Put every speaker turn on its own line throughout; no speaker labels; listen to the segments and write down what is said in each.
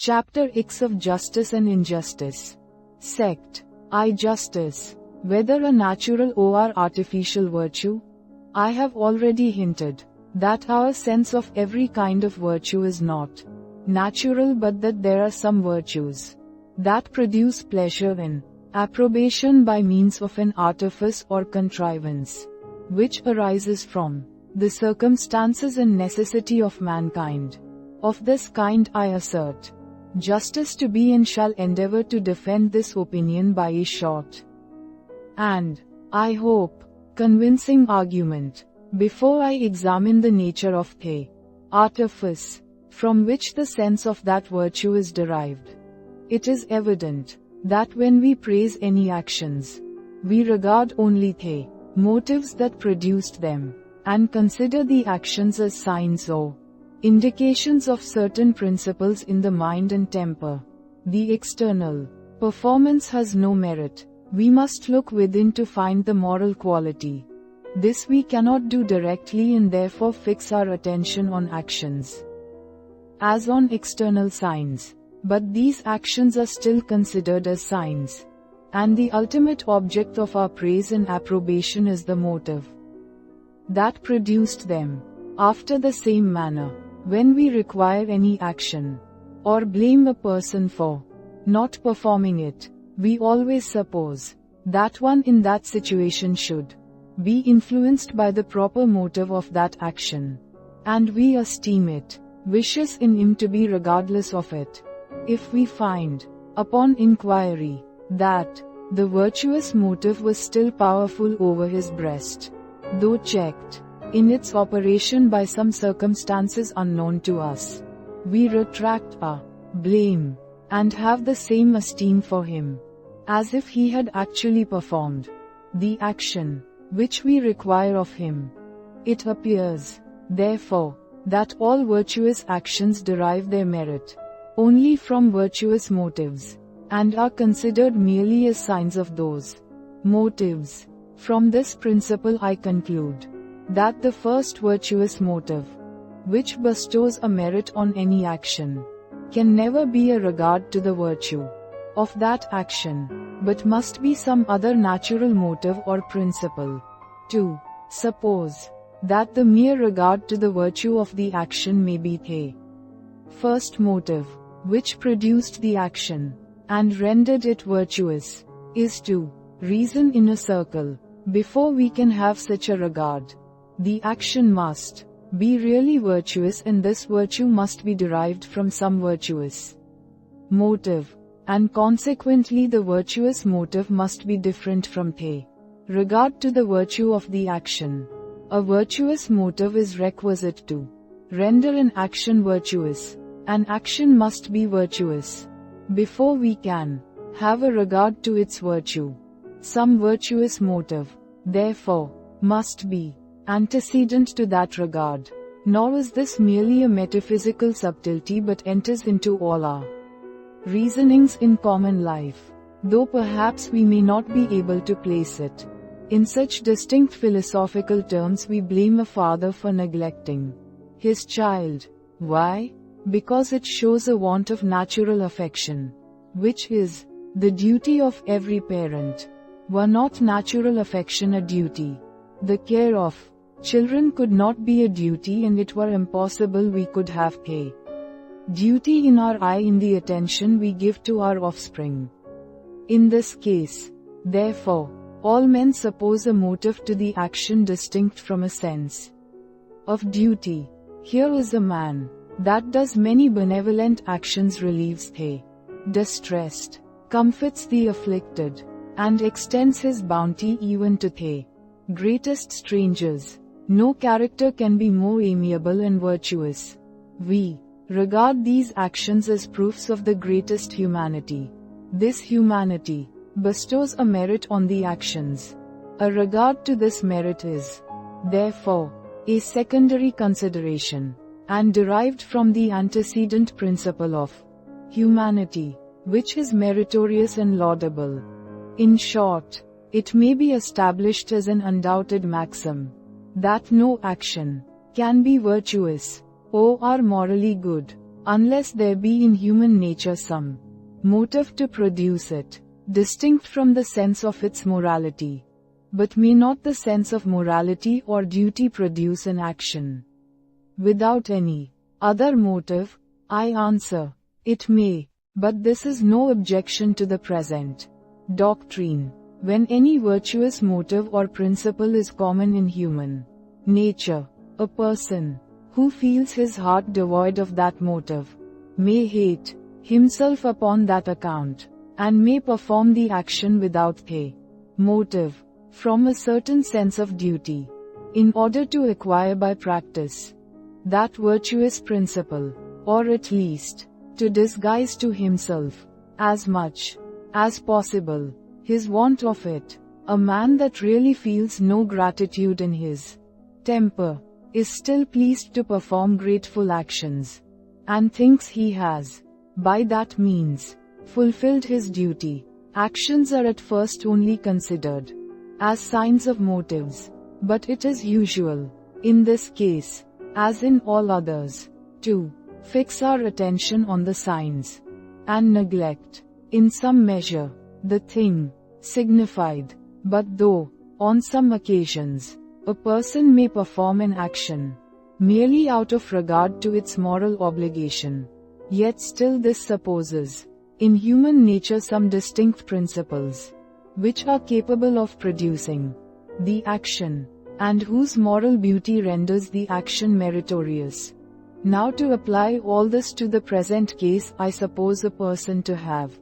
Chapter X of Justice and Injustice. Sect. I. Justice. Whether a natural or artificial virtue? I have already hinted that our sense of every kind of virtue is not natural, but that there are some virtues that produce pleasure in approbation by means of an artifice or contrivance, which arises from the circumstances and necessity of mankind. Of this kind I assert justice to be, and shall endeavor to defend this opinion by a short and, I hope, convincing argument, before I examine the nature of the artifice from which the sense of that virtue is derived. It is evident that when we praise any actions, we regard only the motives that produced them, and consider the actions as signs or indications of certain principles in the mind and temper. The external performance has no merit. We must look within to find the moral quality. This we cannot do directly, and therefore fix our attention on actions as on external signs. But these actions are still considered as signs, and the ultimate object of our praise and approbation is the motive that produced them. After the same manner, when we require any action, or blame a person for not performing it, we always suppose that one in that situation should be influenced by the proper motive of that action, and we esteem it vicious in him to be regardless of it. If we find, upon inquiry, that the virtuous motive was still powerful over his breast, though checked in its operation by some circumstances unknown to us, we retract our blame, and have the same esteem for him, as if he had actually performed the action which we require of him. It appears, therefore, that all virtuous actions derive their merit only from virtuous motives, and are considered merely as signs of those motives. From this principle I conclude that the first virtuous motive, which bestows a merit on any action, can never be a regard to the virtue of that action, but must be some other natural motive or principle. 2. Suppose that the mere regard to the virtue of the action may be the first motive which produced the action, and rendered it virtuous, is to reason in a circle. Before we can have such a regard, the action must be really virtuous, and this virtue must be derived from some virtuous motive, and consequently the virtuous motive must be different from the regard to the virtue of the action. A virtuous motive is requisite to render an action virtuous. An action must be virtuous before we can have a regard to its virtue. Some virtuous motive, therefore, must be antecedent to that regard. Nor is this merely a metaphysical subtlety, but enters into all our reasonings in common life, though perhaps we may not be able to place it in such distinct philosophical terms. We blame a father for neglecting his child. Why? Because it shows a want of natural affection, which is the duty of every parent. Were not natural affection a duty, the care of children could not be a duty, and it were impossible we could have a duty in our eye in the attention we give to our offspring. In this case, therefore, all men suppose a motive to the action distinct from a sense of duty. Here is a man that does many benevolent actions, relieves the distressed, comforts the afflicted, and extends his bounty even to the greatest strangers. No character can be more amiable and virtuous. We regard these actions as proofs of the greatest humanity. This humanity bestows a merit on the actions. A regard to this merit is, therefore, a secondary consideration, and derived from the antecedent principle of humanity, which is meritorious and laudable. In short, it may be established as an undoubted maxim that no action can be virtuous or morally good unless there be in human nature some motive to produce it, distinct from the sense of its morality. But may not the sense of morality or duty produce an action without any other motive? I answer, it may, but this is no objection to the present doctrine. When any virtuous motive or principle is common in human nature, a person who feels his heart devoid of that motive may hate himself upon that account, and may perform the action without a motive, from a certain sense of duty, in order to acquire by practice that virtuous principle, or at least, to disguise to himself, as much as possible, his want of it. A man that really feels no gratitude in his temper is still pleased to perform grateful actions, and thinks he has, by that means, fulfilled his duty. Actions are at first only considered as signs of motives, but it is usual, in this case, as in all others, to fix our attention on the signs, and neglect, in some measure, the thing signified. But though, on some occasions, a person may perform an action merely out of regard to its moral obligation, yet still this supposes in human nature some distinct principles which are capable of producing the action, and whose moral beauty renders the action meritorious. Now, to apply all this to the present case, I suppose a person to have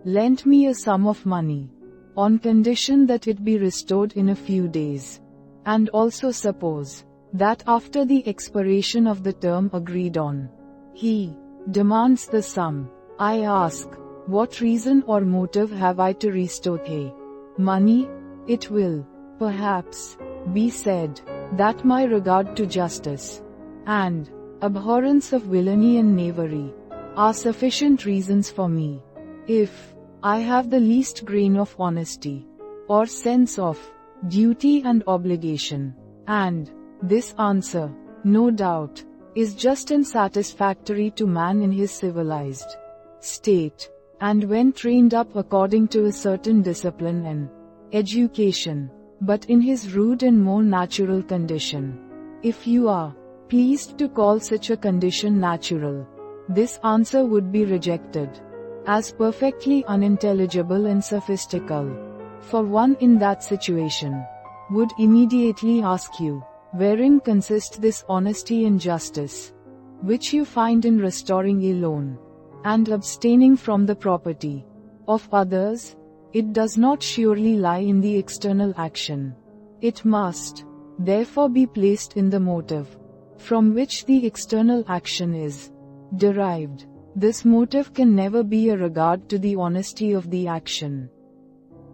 lent me a sum of money, on condition that it be restored in a few days, and also suppose that after the expiration of the term agreed on, he demands the sum. I ask, what reason or motive have I to restore the money? It will, perhaps, be said, that my regard to justice and abhorrence of villainy and knavery are sufficient reasons for me. If I have the least grain of honesty, or sense of duty and obligation, and this answer, no doubt, is just and satisfactory to man in his civilized state, and when trained up according to a certain discipline and education, but in his rude and more natural condition. If you are pleased to call such a condition natural, this answer would be rejected as perfectly unintelligible and sophistical. For one in that situation would immediately ask you, wherein consist this honesty and justice, which you find in restoring a loan, and abstaining from the property of others? It does not surely lie in the external action. It must, therefore, be placed in the motive, from which the external action is derived. This motive can never be a regard to the honesty of the action.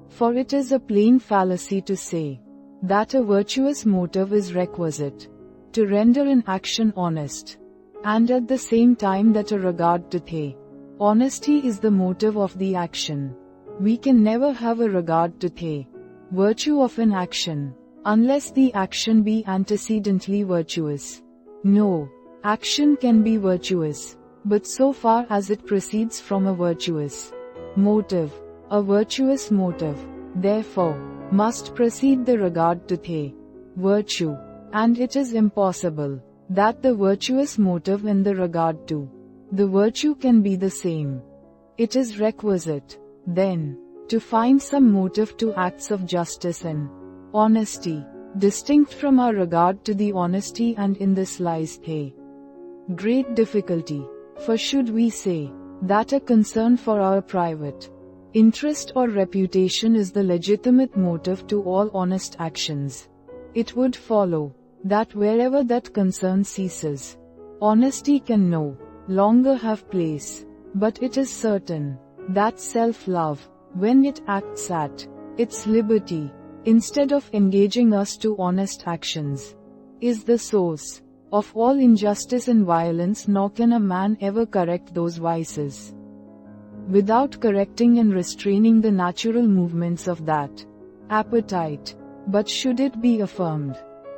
For it is a plain fallacy to say that a virtuous motive is requisite to render an action honest, and at the same time that a regard to the honesty is the motive of the action. We can never have a regard to the virtue of an action, unless the action be antecedently virtuous. No action can be virtuous, but so far as it proceeds from a virtuous motive. A virtuous motive, therefore, must precede the regard to the virtue, and it is impossible that the virtuous motive and the regard to the virtue can be the same. It is requisite, then, to find some motive to acts of justice and honesty, distinct from our regard to the honesty, and in this lies a great difficulty. For should we say that a concern for our private interest or reputation is the legitimate motive to all honest actions, it would follow that wherever that concern ceases, honesty can no longer have place. But it is certain that self-love, when it acts at its liberty, instead of engaging us to honest actions, is the source of all injustice and violence, nor can a man ever correct those vices without correcting and restraining the natural movements of that appetite. But should it be affirmed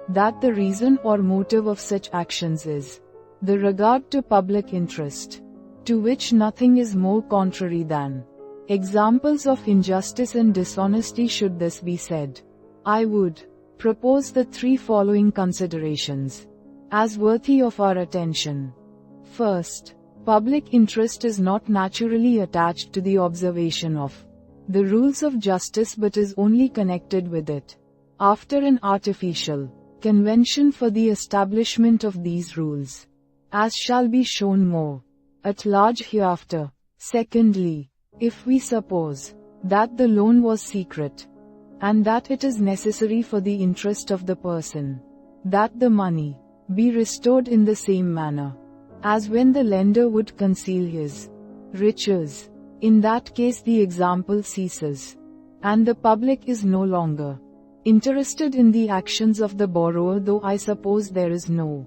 that the reason or motive of such actions is the regard to public interest, to which nothing is more contrary than. Examples of injustice and dishonesty. Should this be said, I would propose the three following considerations as worthy of our attention. First, public interest is not naturally attached to the observation of the rules of justice but is only connected with it after an artificial convention for the establishment of these rules, as shall be shown more at large hereafter. Secondly, if we suppose that the loan was secret, and that it is necessary for the interest of the person that the money be restored in the same manner as when the lender would conceal his riches, in that case the example ceases, and the public is no longer interested in the actions of the borrower, though I suppose there is no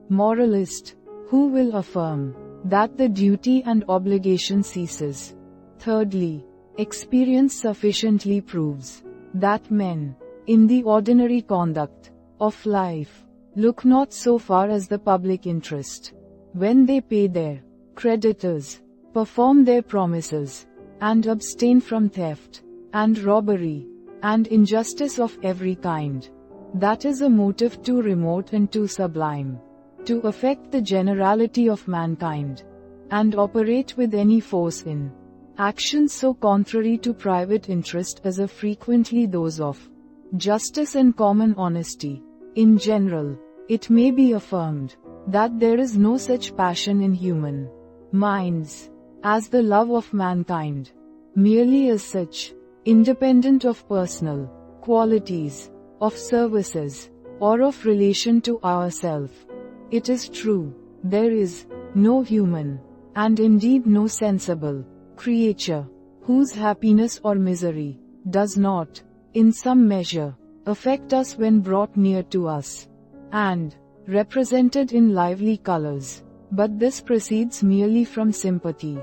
moralist who will affirm that the duty and obligation ceases. Thirdly, experience sufficiently proves that men, in the ordinary conduct of life, look not so far as the public interest when they pay their creditors, perform their promises, and abstain from theft, and robbery, and injustice of every kind. That is a motive too remote and too sublime to affect the generality of mankind, and operate with any force in actions so contrary to private interest as are frequently those of justice and common honesty. In general, it may be affirmed that there is no such passion in human minds as the love of mankind, merely as such, independent of personal qualities, of services, or of relation to ourself. It is true, there is no human, and indeed no sensible, creature whose happiness or misery does not, in some measure, affect us when brought near to us, and represented in lively colors. But this proceeds merely from sympathy,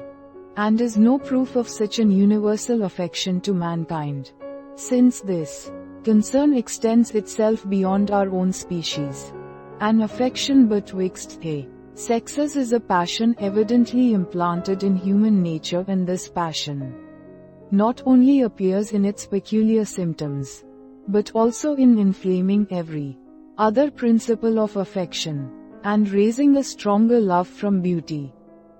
and is no proof of such an universal affection to mankind, since this concern extends itself beyond our own species. An affection betwixt the sexes is a passion evidently implanted in human nature, and this passion not only appears in its peculiar symptoms, but also in inflaming every other principle of affection, and raising a stronger love from beauty,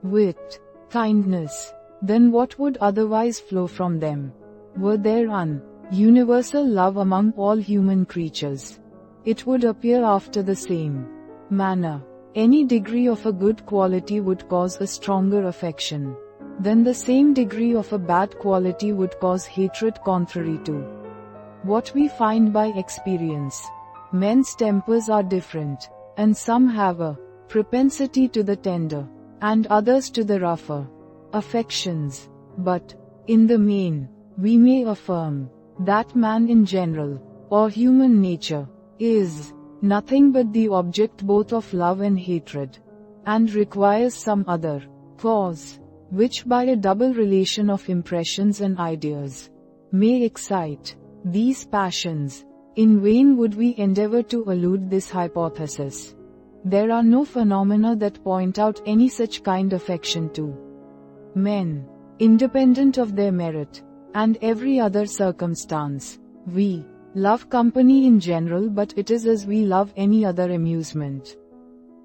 wit, kindness, than what would otherwise flow from them. Were there an universal love among all human creatures, it would appear after the same manner. Any degree of a good quality would cause a stronger affection than the same degree of a bad quality would cause hatred contrary to what we find by experience. Men's tempers are different, and some have a propensity to the tender, and others to the rougher affections. But, in the main, we may affirm that man in general, or human nature, is nothing but the object both of love and hatred, and requires some other cause, which by a double relation of impressions and ideas, may excite these passions. In vain would we endeavor to elude this hypothesis. There are no phenomena that point out any such kind affection to men, independent of their merit, and every other circumstance. We love company in general, but it is as we love any other amusement.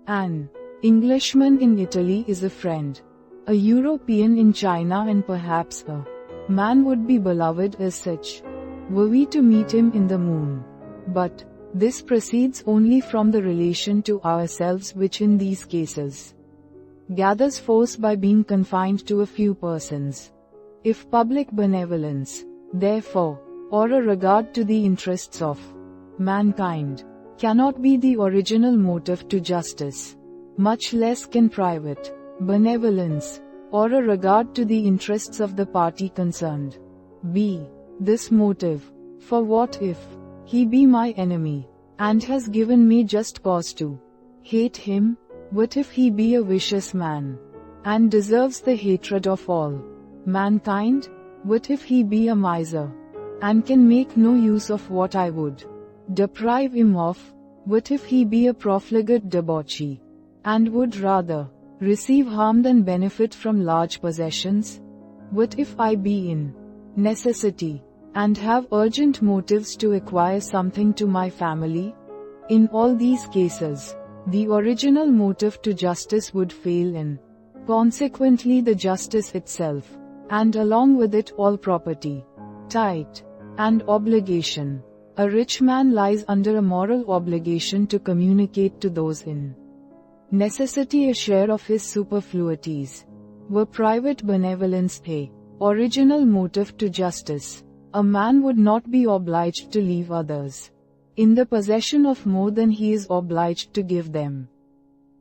An Englishman in Italy is a friend, a European in China, and perhaps a man would be beloved as such, were we to meet him in the moon. But this proceeds only from the relation to ourselves, which in these cases gathers force by being confined to a few persons. If public benevolence, therefore, or a regard to the interests of mankind, cannot be the original motive to justice, much less can private benevolence, or a regard to the interests of the party concerned, be this motive. For what if he be my enemy, and has given me just cause to hate him? What if he be a vicious man, and deserves the hatred of all mankind? What if he be a miser, and can make no use of what I would deprive him of? What if he be a profligate debauchee, and would rather receive harm than benefit from large possessions? What if I be in necessity and have urgent motives to acquire something to my family? In all these cases, the original motive to justice would fail and consequently the justice itself, and along with it all property, right, and obligation. A rich man lies under a moral obligation to communicate to those in necessity a share of his superfluities. Were private benevolence the original motive to justice, a man would not be obliged to leave others in the possession of more than he is obliged to give them.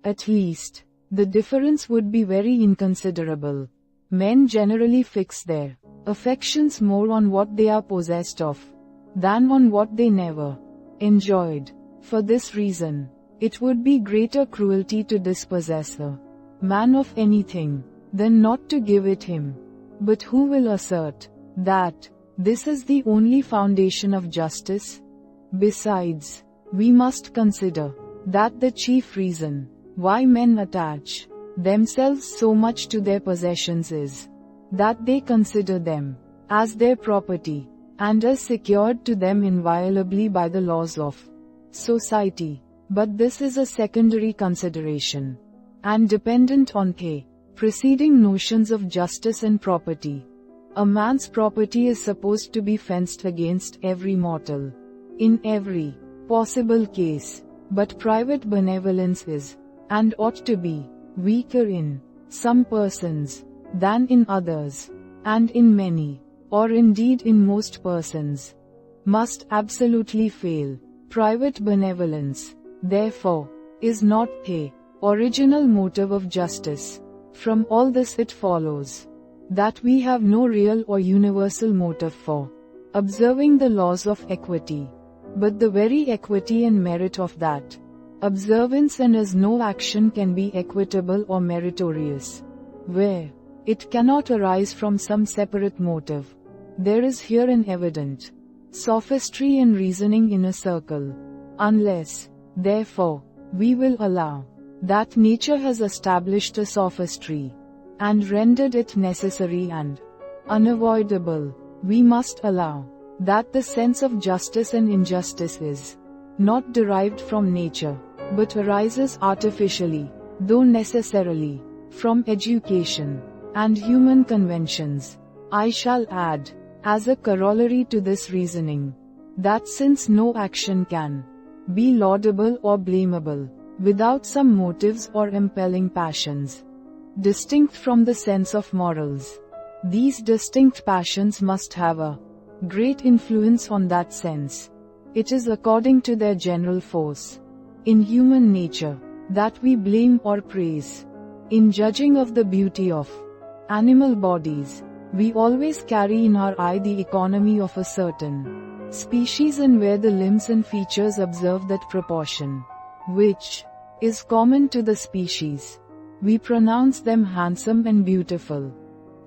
At least, the difference would be very inconsiderable. Men generally fix their affections more on what they are possessed of than on what they never enjoyed. For this reason, it would be greater cruelty to dispossess a man of anything than not to give it him. But who will assert that this is the only foundation of justice? Besides, we must consider that the chief reason why men attach themselves so much to their possessions is that they consider them as their property, and as secured to them inviolably by the laws of society. But this is a secondary consideration, and dependent on the preceding notions of justice and property. A man's property is supposed to be fenced against every mortal, in every possible case, but private benevolence is, and ought to be, weaker in some persons than in others, and in many, or indeed in most persons, must absolutely fail. Private benevolence, therefore, is not the original motive of justice. From all this it follows that we have no real or universal motive for observing the laws of equity, but the very equity and merit of that observance, and as no action can be equitable or meritorious where it cannot arise from some separate motive, there is here an evident sophistry in reasoning in a circle. Unless, therefore, we will allow that nature has established a sophistry, and rendered it necessary and unavoidable, we must allow that the sense of justice and injustice is not derived from nature, but arises artificially, though necessarily, from education and human conventions. I shall add, as a corollary to this reasoning, that since no action can be laudable or blamable without some motives or impelling passions distinct from the sense of morals, these distinct passions must have a great influence on that sense. It is according to their general force in human nature that we blame or praise. In judging of the beauty of animal bodies, we always carry in our eye the economy of a certain species, and where the limbs and features observe that proportion which is common to the species, we pronounce them handsome and beautiful.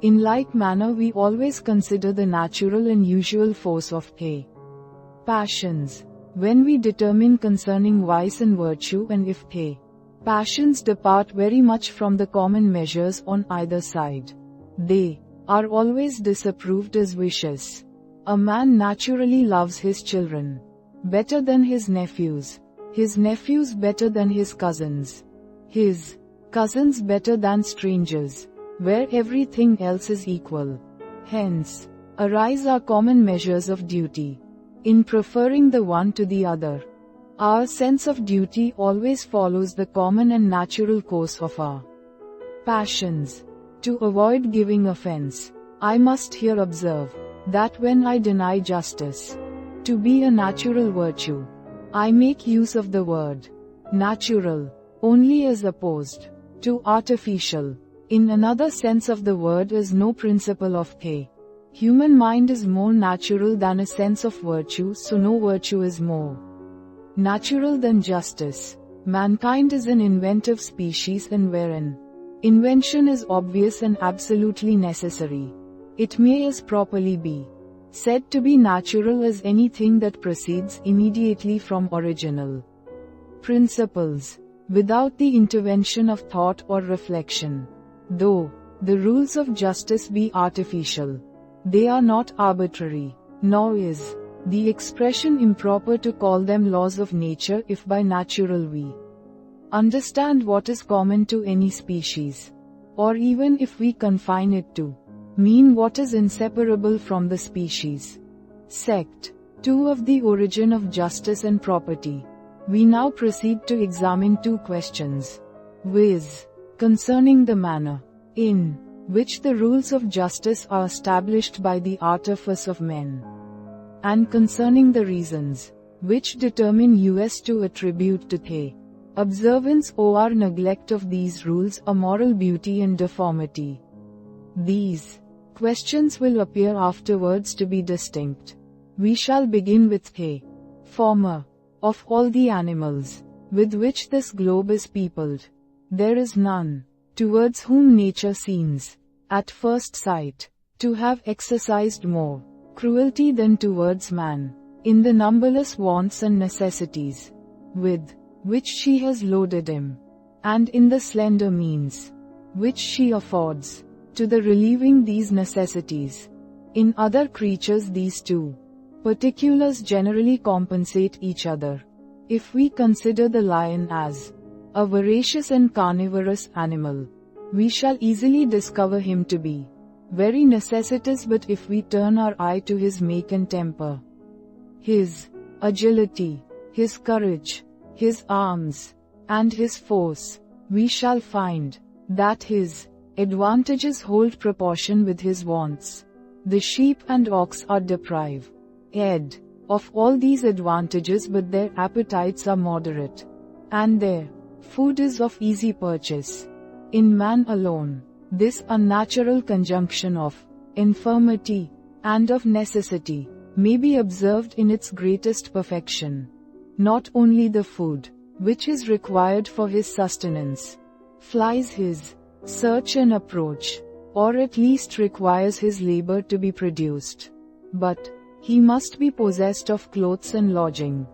In like manner we always consider the natural and usual force of the passions, when we determine concerning vice and virtue, and if the passions depart very much from the common measures on either side, they are always disapproved as vicious. A man naturally loves his children better than his nephews better than his cousins better than strangers, where everything else is equal. Hence, arise our common measures of duty. In preferring the one to the other, our sense of duty always follows the common and natural course of our passions. To avoid giving offense, I must here observe that when I deny justice to be a natural virtue, I make use of the word natural only as opposed to artificial. In another sense of the word is no principle of the human mind is more natural than a sense of virtue, so no virtue is more natural than justice. Mankind is an inventive species, and wherein invention is obvious and absolutely necessary, it may as properly be said to be natural as anything that proceeds immediately from original principles. without the intervention of thought or reflection. Though the rules of justice be artificial, they are not arbitrary, nor is the expression improper to call them laws of nature if by natural we understand what is common to any species, or even if we confine it to mean what is inseparable from the species. Sect 2 of the origin of justice and property. We now proceed to examine two questions, viz. Concerning the manner in which the rules of justice are established by the artifice of men, and concerning the reasons which determine us to attribute to the observance or neglect of these rules a moral beauty and deformity. These questions will appear afterwards to be distinct. We shall begin with the former. Of all the animals with which this globe is peopled, there is none towards whom nature seems, at first sight, to have exercised more cruelty than towards man, in the numberless wants and necessities with which she has loaded him, and in the slender means which she affords to the relieving these necessities. In other creatures these two particulars generally compensate each other. If we consider the lion as a voracious and carnivorous animal, we shall easily discover him to be very necessitous, but if we turn our eye to his make and temper, his agility, his courage, his arms, and his force, we shall find that his advantages hold proportion with his wants. The sheep and ox are deprived of all these advantages, but their appetites are moderate, and their food is of easy purchase. In man alone, this unnatural conjunction of infirmity and of necessity may be observed in its greatest perfection. Not only the food, which is required for his sustenance, flies his search and approach, or at least requires his labor to be produced, but he must be possessed of clothes and lodging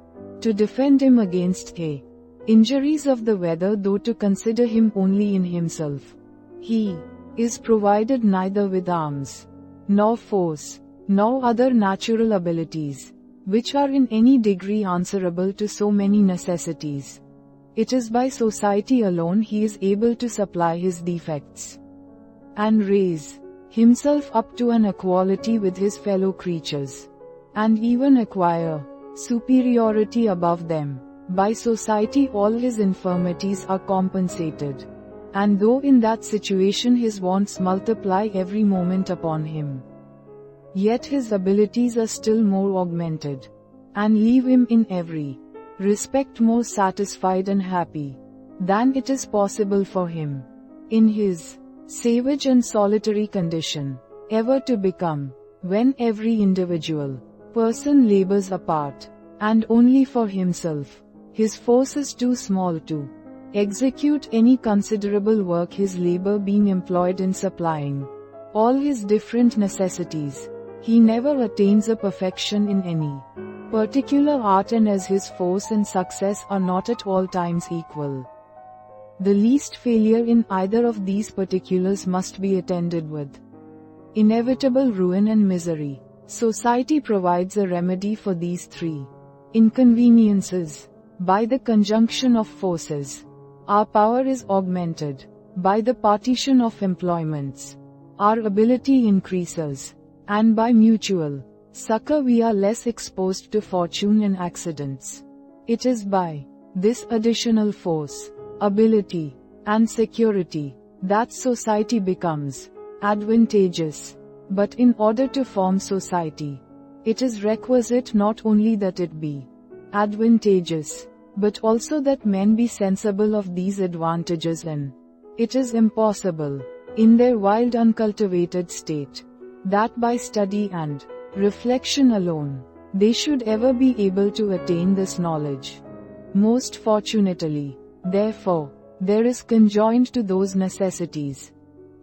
to defend him against the injuries of the weather. Though to consider him only in himself, he is provided neither with arms, nor force, nor other natural abilities, which are in any degree answerable to so many necessities. It is by society alone he is able to supply his defects, and raise himself up to an equality with his fellow creatures, and even acquire superiority above them. By society all his infirmities are compensated, and though in that situation his wants multiply every moment upon him, yet his abilities are still more augmented, and leave him in every respect more satisfied and happy than it is possible for him, in his savage and solitary condition, ever to become, when every individual person labors apart, and only for himself. His force is too small to execute any considerable work, his labor being employed in supplying all his different necessities. He never attains a perfection in any particular art, and as his force and success are not at all times equal, the least failure in either of these particulars must be attended with inevitable ruin and misery. Society provides a remedy for these three inconveniences. By the conjunction of forces, our power is augmented. By the partition of employments, our ability increases. And by mutual succor we are less exposed to fortune and accidents. It is by this additional force, ability, and security that society becomes advantageous. But in order to form society, it is requisite not only that it be advantageous, but also that men be sensible of these advantages, and it is impossible, in their wild uncultivated state, that by study and reflection alone, they should ever be able to attain this knowledge. Most fortunately, therefore, there is conjoined to those necessities,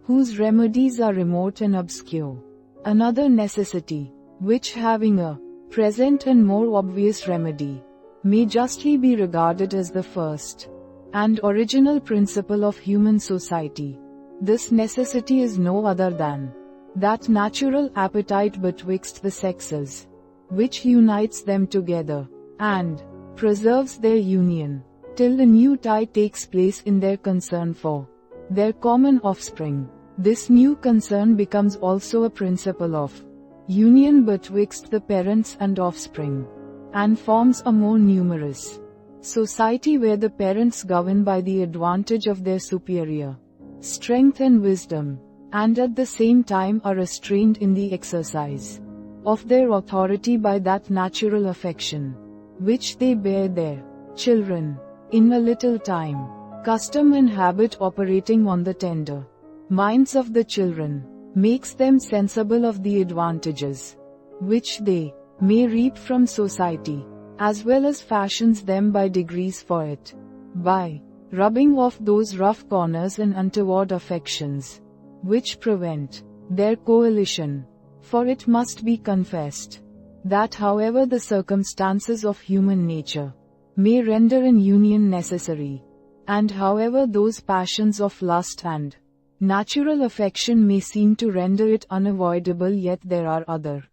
whose remedies are remote and obscure, another necessity, which having a present and more obvious remedy, may justly be regarded as the first. and original principle of human society. This necessity is no other than that natural appetite betwixt the sexes, which unites them together, and preserves their union, till the new tie takes place in their concern for their common offspring. This new concern becomes also a principle of union betwixt the parents and offspring, and forms a more numerous society where the parents govern by the advantage of their superior strength and wisdom, and at the same time are restrained in the exercise of their authority by that natural affection which they bear their children. In a little time, custom and habit operating on the tender minds of the children makes them sensible of the advantages which they may reap from society, as well as fashions them by degrees for it, by rubbing off those rough corners and untoward affections which prevent their coalition. For it must be confessed that however the circumstances of human nature may render an union necessary, and however those passions of lust and natural affection may seem to render it unavoidable, yet there are other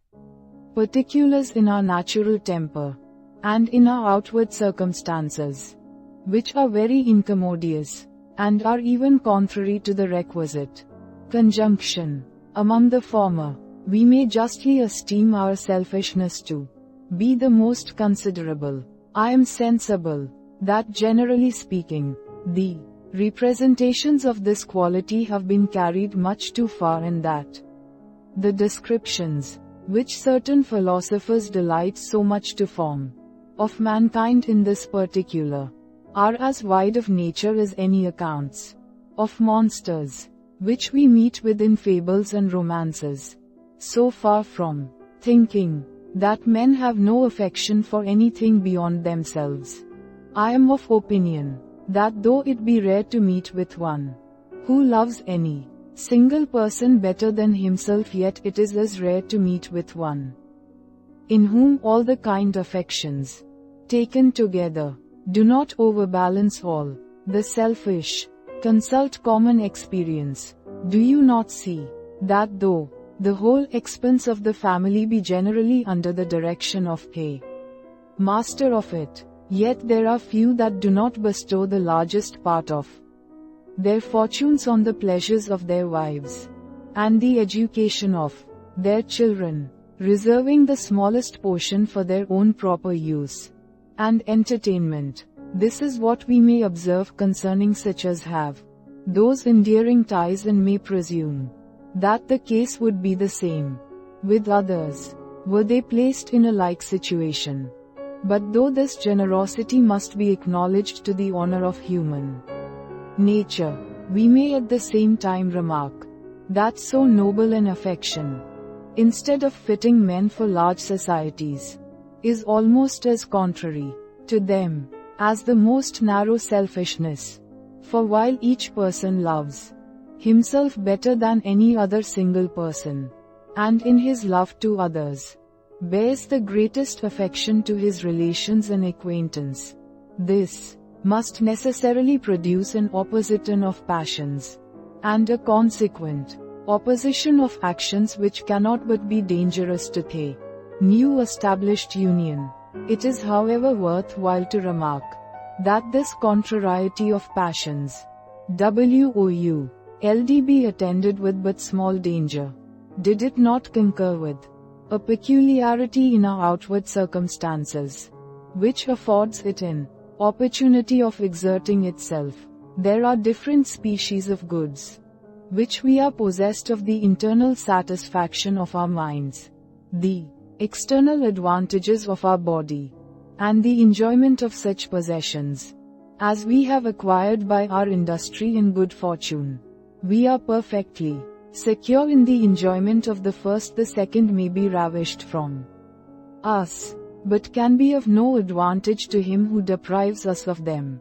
particulars in our natural temper, and in our outward circumstances, which are very incommodious, and are even contrary to the requisite conjunction. Among the former, we may justly esteem our selfishness to be the most considerable. I am sensible that, generally speaking, the representations of this quality have been carried much too far, and that the descriptions which certain philosophers delight so much to form of mankind in this particular are as wide of nature as any accounts of monsters which we meet with in fables and romances. So far from thinking that men have no affection for anything beyond themselves, I am of opinion that though it be rare to meet with one who loves any single person better than himself, yet it is as rare to meet with one in whom all the kind affections, taken together, do not overbalance all the selfish. Consult common experience. Do you not see that though the whole expense of the family be generally under the direction of a master of it, yet there are few that do not bestow the largest part of their fortunes on the pleasures of their wives, and the education of their children, reserving the smallest portion for their own proper use and entertainment. This is what we may observe concerning such as have those endearing ties, and may presume that the case would be the same with others, were they placed in a like situation. But though this generosity must be acknowledged to the honor of human nature, we may at the same time remark that so noble an affection, instead of fitting men for large societies, is almost as contrary to them as the most narrow selfishness. For while each person loves himself better than any other single person, and in his love to others bears the greatest affection to his relations and acquaintance, this must necessarily produce an opposition of passions, and a consequent opposition of actions which cannot but be dangerous to the new established union. It is however worthwhile to remark that this contrariety of passions, would be attended with but small danger, did it not concur with a peculiarity in our outward circumstances, which affords it an opportunity of exerting itself. There are different species of goods, which we are possessed of: the internal satisfaction of our minds, the external advantages of our body, and the enjoyment of such possessions as we have acquired by our industry and good fortune. We are perfectly secure in the enjoyment of the first. The second may be ravished from us, but can be of no advantage to him who deprives us of them.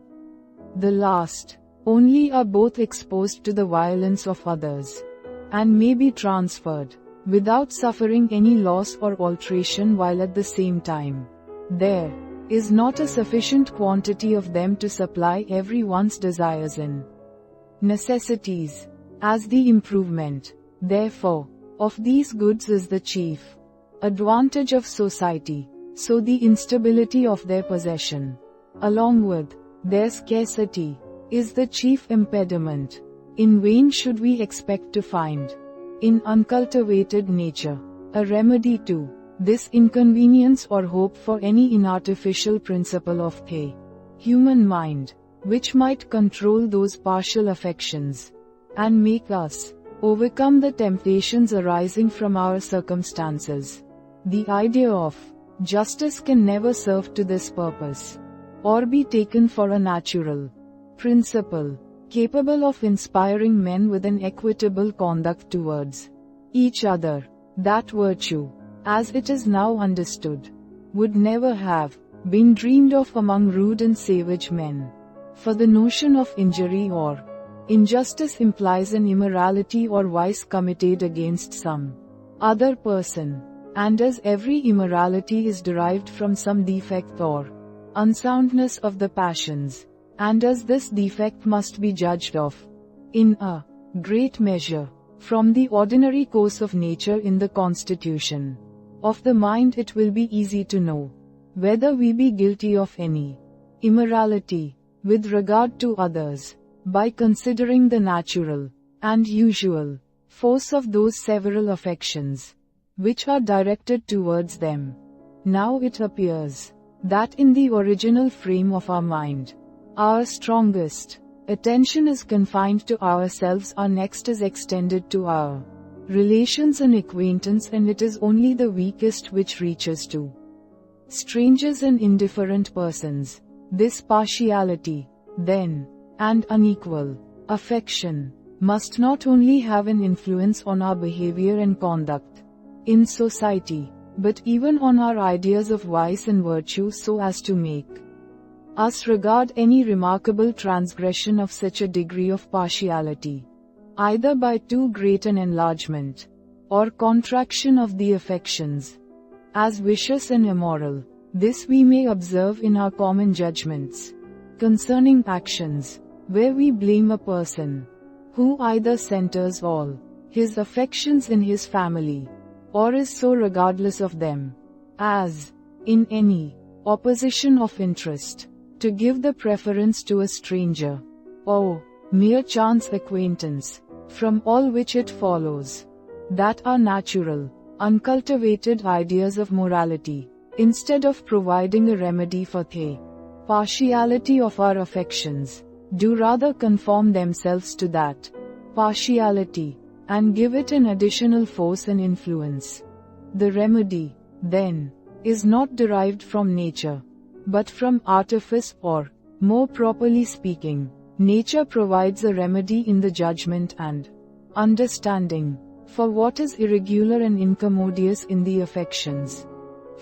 The last only are both exposed to the violence of others, and may be transferred without suffering any loss or alteration, while at the same time there is not a sufficient quantity of them to supply everyone's desires and necessities. As the improvement, therefore, of these goods is the chief advantage of society, so the instability of their possession, along with their scarcity, is the chief impediment. In vain should we expect to find, in uncultivated nature, a remedy to this inconvenience or hope for any inartificial principle of the human mind, which might control those partial affections, and make us overcome the temptations arising from our circumstances. The idea of justice can never serve to this purpose, or be taken for a natural principle, capable of inspiring men with an equitable conduct towards each other. That virtue, as it is now understood, would never have been dreamed of among rude and savage men. For the notion of injury or injustice implies an immorality or vice committed against some other person, and as every immorality is derived from some defect or unsoundness of the passions, and as this defect must be judged of, in a great measure, from the ordinary course of nature in the constitution of the mind, it will be easy to know whether we be guilty of any immorality with regard to others, by considering the natural and usual force of those several affections which are directed towards them. Now it appears that in the original frame of our mind, our strongest attention is confined to ourselves, our next is extended to our relations and acquaintance, and it is only the weakest which reaches to strangers and indifferent persons. This partiality, then, and unequal affection, must not only have an influence on our behavior and conduct in society, but even on our ideas of vice and virtue, so as to make us regard any remarkable transgression of such a degree of partiality, either by too great an enlargement or contraction of the affections, as vicious and immoral. This we may observe in our common judgments concerning actions, where we blame a person who either centers all his affections in his family, or is so regardless of them as, in any opposition of interest, to give the preference to a stranger, or mere chance acquaintance, from all which it follows that our natural, uncultivated ideas of morality, instead of providing a remedy for the partiality of our affections, do rather conform themselves to that partiality, and give it an additional force and influence. The remedy, then, is not derived from nature, but from artifice, or, more properly speaking, nature provides a remedy in the judgment and understanding for what is irregular and incommodious in the affections.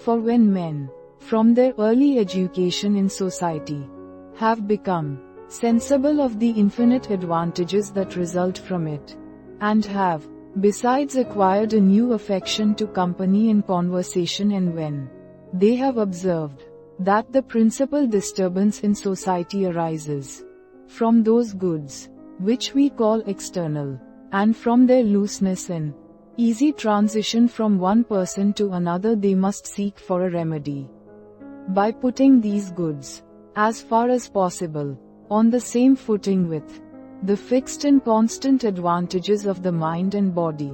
For when men, from their early education in society, have become sensible of the infinite advantages that result from it, and have, besides, acquired a new affection to company and conversation, and when they have observed that the principal disturbance in society arises from those goods which we call external, and from their looseness and easy transition from one person to another, they must seek for a remedy by putting these goods, as far as possible, on the same footing with the fixed and constant advantages of the mind and body.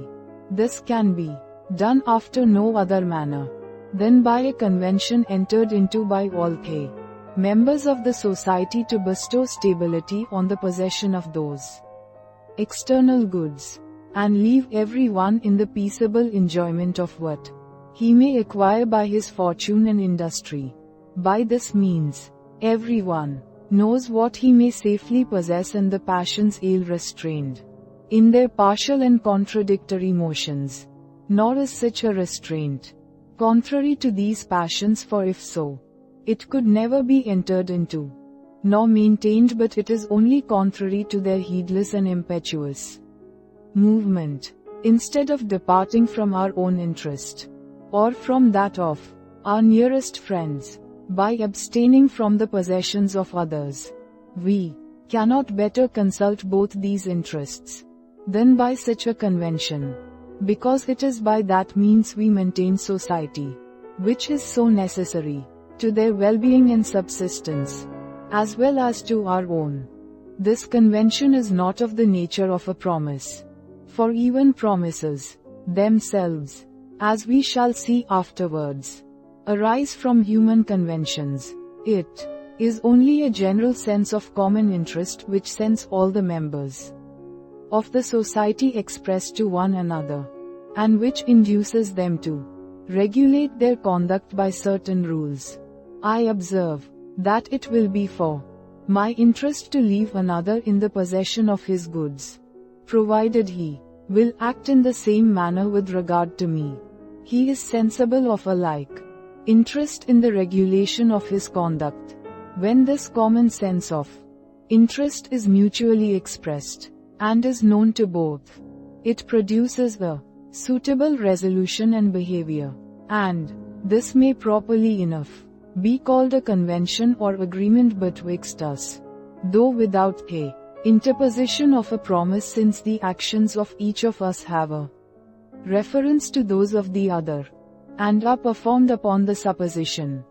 This can be done after no other manner than by a convention entered into by all the members of the society to bestow stability on the possession of those external goods, and leave every one in the peaceable enjoyment of what he may acquire by his fortune and industry. By this means, every one knows what he may safely possess, and the passions ill restrained in their partial and contradictory motions. Nor is such a restraint contrary to these passions, for if so, it could never be entered into, nor maintained, but it is only contrary to their heedless and impetuous movement. Instead of departing from our own interest, or from that of our nearest friends, by abstaining from the possessions of others. We cannot better consult both these interests than by such a convention, because it is by that means we maintain society, which is so necessary to their well-being and subsistence, as well as to our own. This convention is not of the nature of a promise, for even promises themselves, as we shall see afterwards, arise from human conventions. It is only a general sense of common interest which sends all the members of the society expressed to one another, and which induces them to regulate their conduct by certain rules. I observe that it will be for my interest to leave another in the possession of his goods, provided he will act in the same manner with regard to me. He is sensible of a like interest in the regulation of his conduct. When this common sense of interest is mutually expressed, and is known to both, it produces a suitable resolution and behavior, and this may properly enough be called a convention or agreement betwixt us, though without the interposition of a promise, since the actions of each of us have a reference to those of the other, and are performed upon the supposition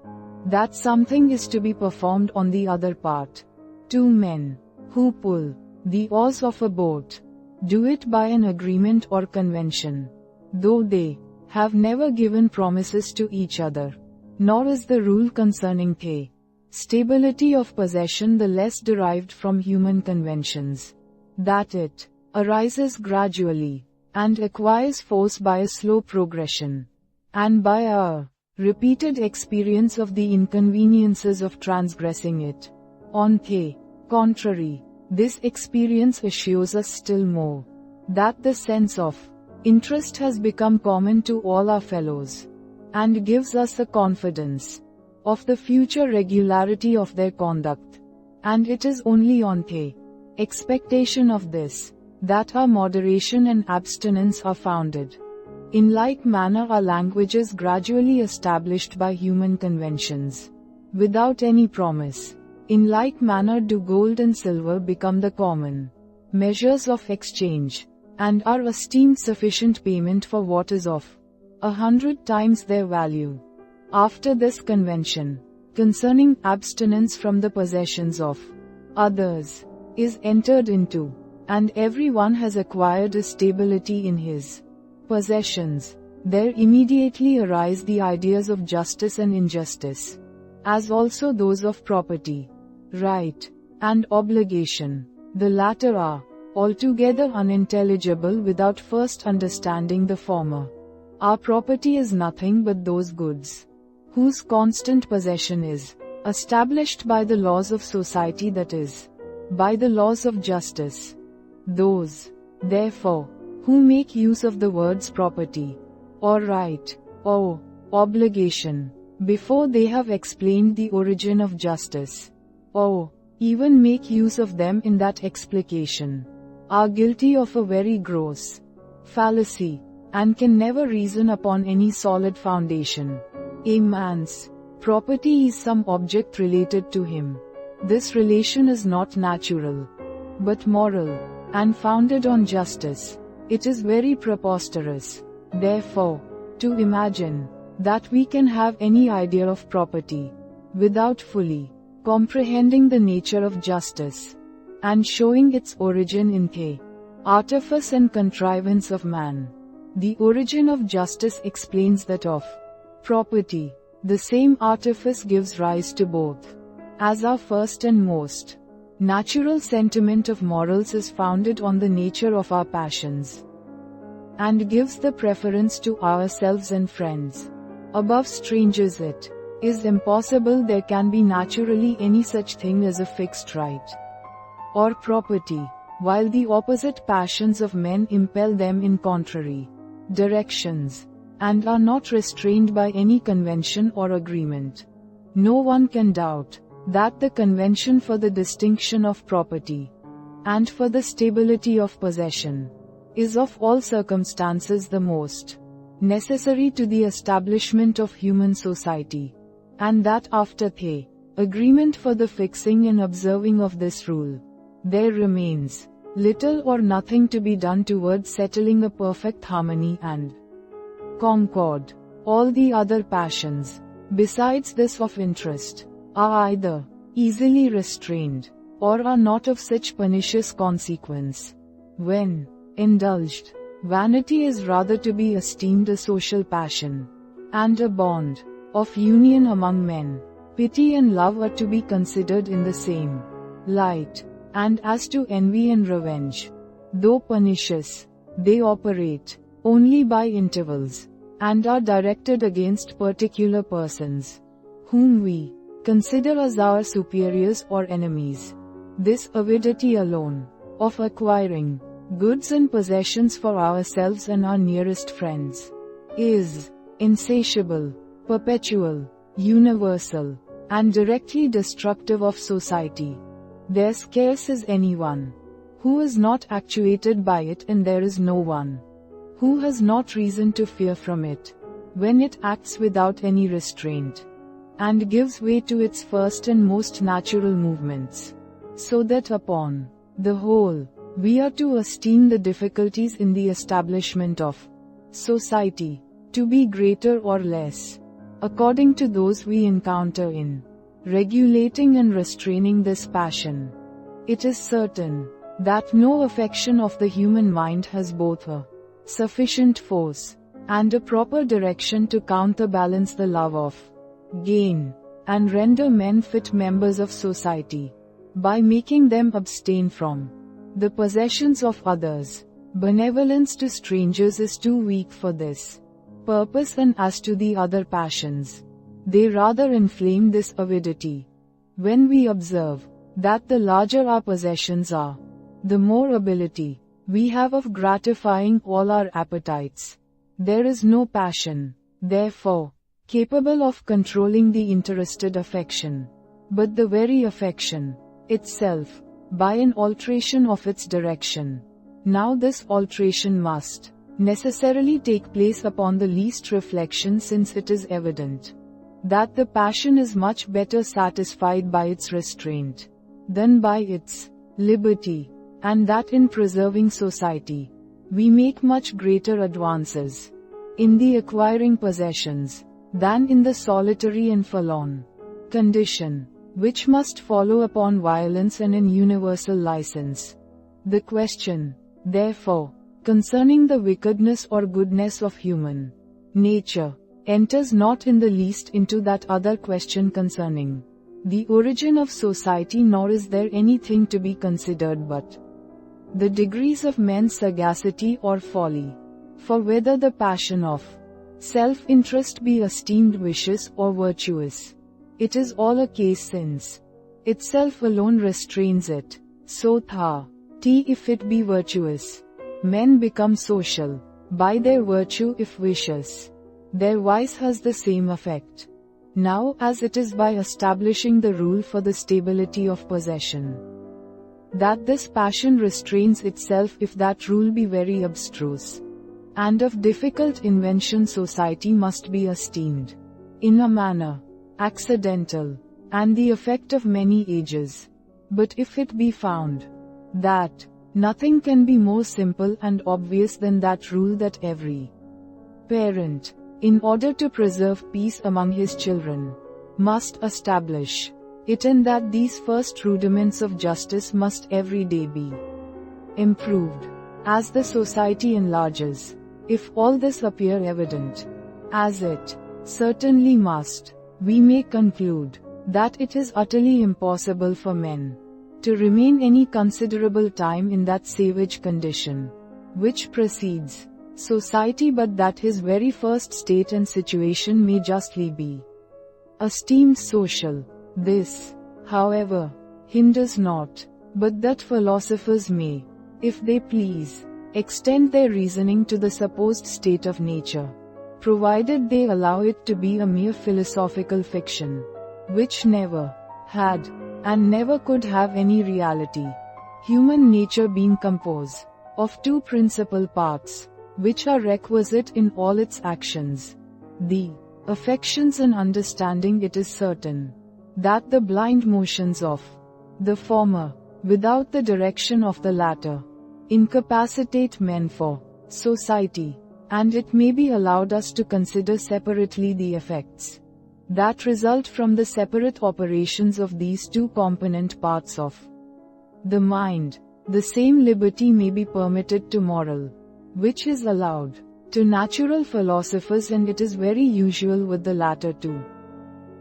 that something is to be performed on the other part. Two men who pull the oars of a boat do it by an agreement or convention, though they have never given promises to each other. Nor is the rule concerning the stability of possession the less derived from human conventions, that it arises gradually, and acquires force by a slow progression, and by a repeated experience of the inconveniences of transgressing it. On the contrary, this experience assures us still more that the sense of interest has become common to all our fellows, and gives us a confidence of the future regularity of their conduct. And it is only on the expectation of this that our moderation and abstinence are founded. In like manner are languages gradually established by human conventions, without any promise. In like manner do gold and silver become the common measures of exchange, and are esteemed sufficient payment for what is of 100 times their value. After this convention concerning abstinence from the possessions of others is entered into, and every one has acquired a stability in his possessions, there immediately arise the ideas of justice and injustice, as also those of property, right, and obligation. The latter are altogether unintelligible without first understanding the former. Our property is nothing but those goods whose constant possession is established by the laws of society, that is, by the laws of justice. Those, therefore, who make use of the words property, or right, or obligation, before they have explained the origin of justice, or even make use of them in that explication, are guilty of a very gross fallacy, and can never reason upon any solid foundation. A man's property is some object related to him. This relation is not natural, but moral, and founded on justice. It is very preposterous, therefore, to imagine that we can have any idea of property without fully comprehending the nature of justice, and showing its origin in the artifice and contrivance of man. The origin of justice explains that of property. The same artifice gives rise to both. As our first and most natural sentiment of morals is founded on the nature of our passions, and gives the preference to ourselves and friends above strangers, it is impossible there can be naturally any such thing as a fixed right or property, while the opposite passions of men impel them in contrary directions, and are not restrained by any convention or agreement. No one can doubt that the convention for the distinction of property, and for the stability of possession, is of all circumstances the most necessary to the establishment of human society, and that after the agreement for the fixing and observing of this rule, there remains little or nothing to be done towards settling a perfect harmony and concord. All the other passions, besides this of interest, are either easily restrained, or are not of such pernicious consequence. When indulged, vanity is rather to be esteemed a social passion, and a bond of union among men. Pity and love are to be considered in the same light, and as to envy and revenge, though pernicious, they operate only by intervals, and are directed against particular persons, whom we consider as our superiors or enemies. This avidity alone, of acquiring goods and possessions for ourselves and our nearest friends, is insatiable, perpetual, universal, and directly destructive of society. There scarce is anyone who is not actuated by it, and there is no one who has not reason to fear from it, when it acts without any restraint, and gives way to its first and most natural movements. So that upon the whole, we are to esteem the difficulties in the establishment of society to be greater or less, according to those we encounter in regulating and restraining this passion. It is certain that no affection of the human mind has both a sufficient force and a proper direction to counterbalance the love of gain, and render men fit members of society, by making them abstain from the possessions of others. Benevolence to strangers is too weak for this purpose, and as to the other passions, they rather inflame this avidity. When we observe that the larger our possessions are, the more ability we have of gratifying all our appetites, there is no passion, therefore, capable of controlling the interested affection, but the very affection itself, by an alteration of its direction. Now this alteration must necessarily take place upon the least reflection, since it is evident that the passion is much better satisfied by its restraint than by its liberty, and that in preserving society, we make much greater advances in the acquiring possessions than in the solitary and forlorn condition which must follow upon violence and in universal license. The question, therefore, concerning the wickedness or goodness of human nature, enters not in the least into that other question concerning the origin of society, nor is there anything to be considered but the degrees of men's sagacity or folly. For whether the passion of self-interest be esteemed vicious or virtuous, it is all a case, since itself alone restrains it. So if it be virtuous, men become social by their virtue; if vicious, their vice has the same effect. Now, as it is by establishing the rule for the stability of possession that this passion restrains itself, if that rule be very abstruse and of difficult invention, society must be esteemed in a manner accidental, and the effect of many ages. But if it be found that nothing can be more simple and obvious than that rule, that every parent, in order to preserve peace among his children, must establish it, and that these first rudiments of justice must every day be improved as the society enlarges, if all this appear evident, as it certainly must, we may conclude that it is utterly impossible for men to remain any considerable time in that savage condition which precedes society, but that his very first state and situation may justly be esteemed social. This, however, hinders not, but that philosophers may, if they please, extend their reasoning to the supposed state of nature, provided they allow it to be a mere philosophical fiction, which never had, and never could have any reality. Human nature being composed of two principal parts, which are requisite in all its actions, the affections and understanding, it is certain that the blind motions of the former, without the direction of the latter, incapacitate men for society, and it may be allowed us to consider separately the effects that result from the separate operations of these two component parts of the mind. The same liberty may be permitted to moral, which is allowed to natural philosophers, and it is very usual with the latter to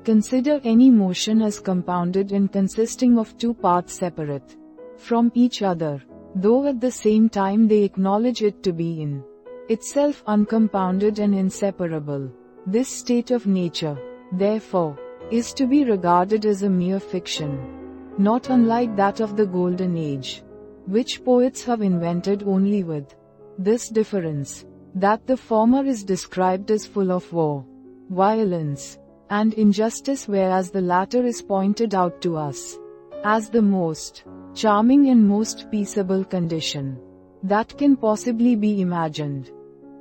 consider any motion as compounded and consisting of two parts separate from each other, though at the same time they acknowledge it to be in itself uncompounded and inseparable. This state of nature, therefore, is to be regarded as a mere fiction, not unlike that of the Golden Age, which poets have invented only with this difference, that the former is described as full of war, violence, and injustice, whereas the latter is pointed out to us as the most charming and most peaceable condition that can possibly be imagined.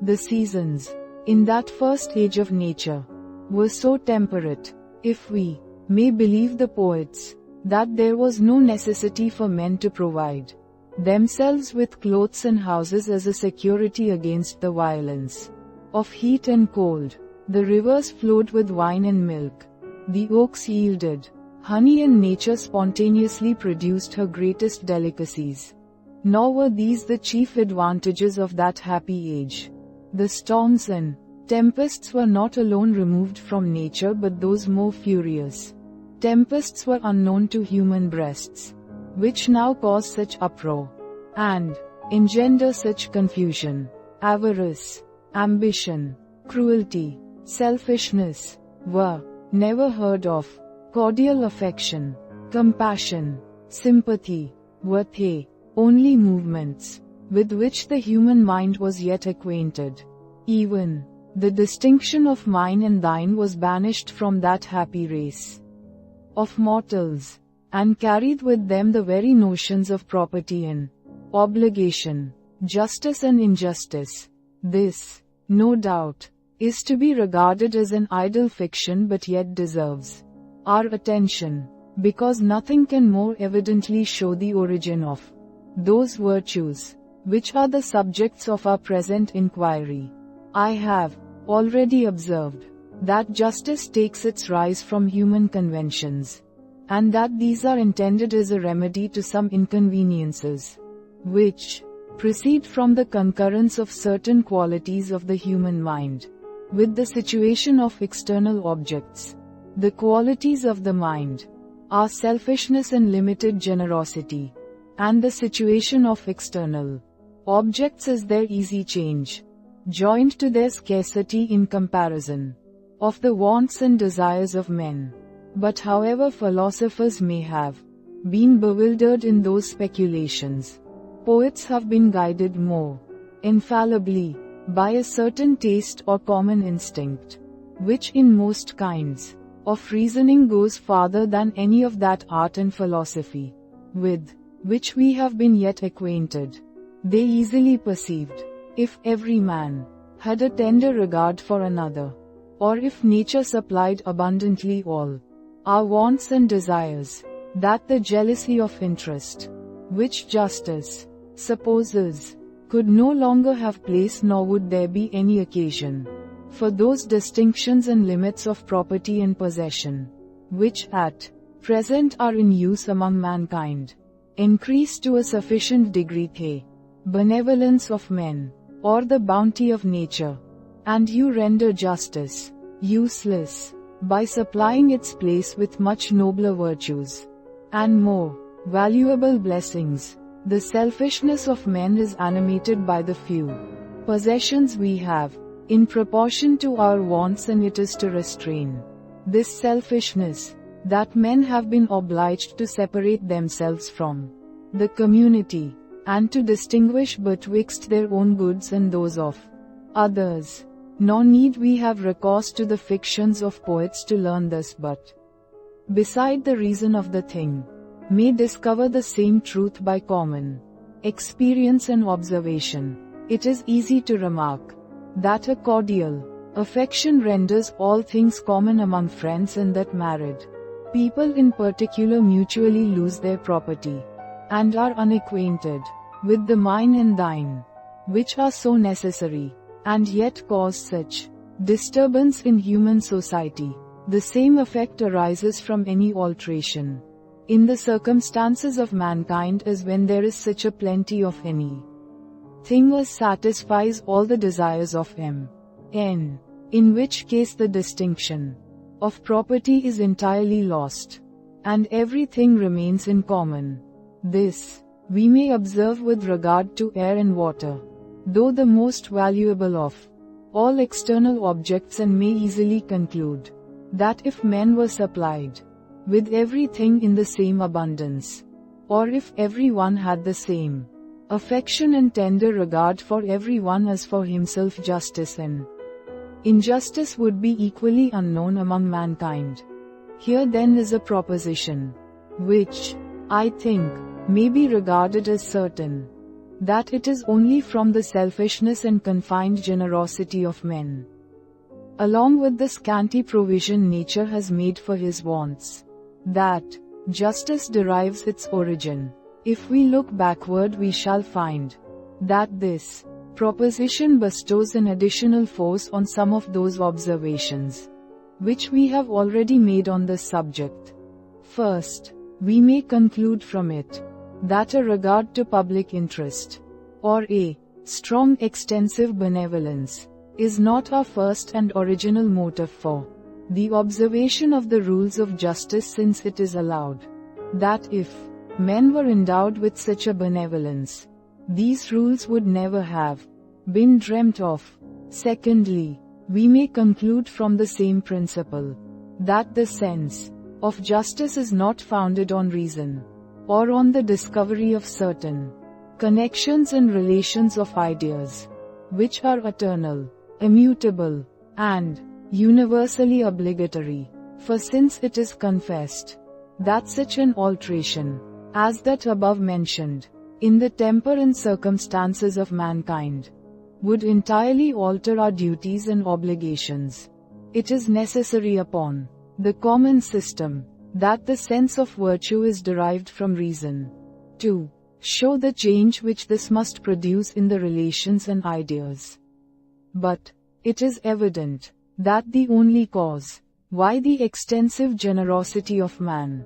The seasons, in that first age of nature, were so temperate, if we may believe the poets, that there was no necessity for men to provide themselves with clothes and houses as a security against the violence of heat and cold. The rivers flowed with wine and milk. The oaks yielded honey, and nature spontaneously produced her greatest delicacies. Nor were these the chief advantages of that happy age. The storms and tempests were not alone removed from nature, but those more furious tempests were unknown to human breasts, which now cause such uproar and engender such confusion. Avarice, ambition, cruelty, selfishness were never heard of. Cordial affection, compassion, sympathy were the only movements with which the human mind was yet acquainted. Even the distinction of mine and thine was banished from that happy race of mortals, and carried with them the very notions of property and obligation, justice and injustice. This, no doubt, is to be regarded as an idle fiction, but yet deserves our attention, because nothing can more evidently show the origin of those virtues which are the subjects of our present inquiry. I have already observed that justice takes its rise from human conventions, and that these are intended as a remedy to some inconveniences which proceed from the concurrence of certain qualities of the human mind with the situation of external objects. The qualities of the mind are selfishness and limited generosity, and the situation of external objects is their easy change, joined to their scarcity in comparison of the wants and desires of men. But however philosophers may have been bewildered in those speculations, poets have been guided more infallibly by a certain taste or common instinct, which in most kinds of reasoning goes farther than any of that art and philosophy with which we have been yet acquainted. They easily perceived, if every man had a tender regard for another, or if nature supplied abundantly all our wants and desires, that the jealousy of interest, which justice supposes, could no longer have place, nor would there be any occasion for those distinctions and limits of property and possession, which at present are in use among mankind, increase to a sufficient degree the benevolence of men, or the bounty of nature, and you render justice useless by supplying its place with much nobler virtues and more valuable blessings. The selfishness of men is animated by the few possessions we have, in proportion to our wants, and it is to restrain this selfishness that men have been obliged to separate themselves from the community, and to distinguish betwixt their own goods and those of others. Nor need we have recourse to the fictions of poets to learn this, but, beside the reason of the thing, may discover the same truth by common experience and observation. It is easy to remark that a cordial Affection renders all things common among friends, and that married people in particular mutually lose their property, and are unacquainted with the mine and thine, which are so necessary, and yet cause such disturbance in human society. The same effect arises from any alteration in the circumstances of mankind as when there is such a plenty of any thing as satisfies all the desires of n, in which case the distinction of property is entirely lost, and everything remains in common. This we may observe with regard to air and water, though the most valuable of all external objects, and may easily conclude that if men were supplied with everything in the same abundance, or if everyone had the same affection and tender regard for everyone as for himself, justice and injustice would be equally unknown among mankind. Here then is a proposition, which, I think, may be regarded as certain, that it is only from the selfishness and confined generosity of men, along with the scanty provision nature has made for his wants, that justice derives its origin. If we look backward, we shall find that this proposition bestows an additional force on some of those observations which we have already made on this subject. First, we may conclude from it that a regard to public interest, or a strong extensive benevolence, is not our first and original motive for the observation of the rules of justice, since it is allowed that if men were endowed with such a benevolence, these rules would never have been dreamt of. Secondly, we may conclude from the same principle that the sense of justice is not founded on reason, or on the discovery of certain connections and relations of ideas, which are eternal, immutable, and universally obligatory. For since it is confessed that such an alteration as that above mentioned in the temper and circumstances of mankind would entirely alter our duties and obligations, it is necessary upon the common system that the sense of virtue is derived from reason, to show the change which this must produce in the relations and ideas. But it is evident that the only cause why the extensive generosity of man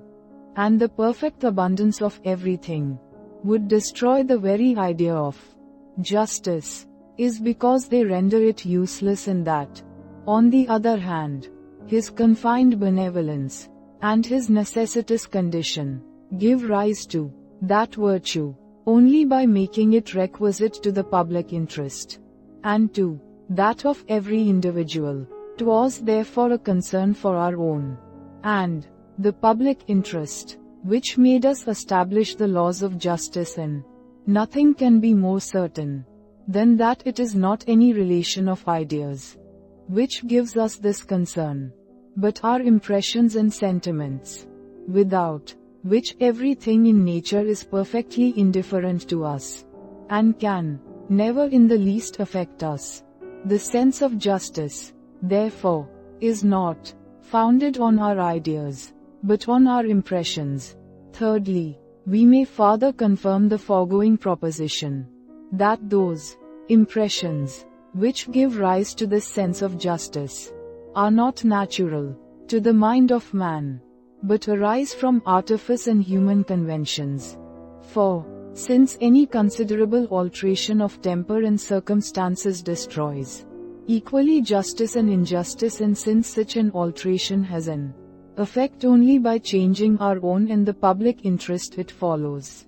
and the perfect abundance of everything would destroy the very idea of justice is because they render it useless, and that, on the other hand, his confined benevolence and his necessitous condition give rise to that virtue only by making it requisite to the public interest, and to that of every individual. 'Twas therefore a concern for our own and the public interest which made us establish the laws of justice, and nothing can be more certain than that it is not any relation of ideas which gives us this concern, but our impressions and sentiments, without which everything in nature is perfectly indifferent to us, and can never in the least affect us. The sense of justice, therefore, is not founded on our ideas, but on our impressions. Thirdly, we may further confirm the foregoing proposition, that those impressions which give rise to this sense of justice are not natural to the mind of man, but arise from artifice and human conventions. For, since any considerable alteration of temper and circumstances destroys equally justice and injustice, and since such an alteration has an effect only by changing our own and the public interest, it follows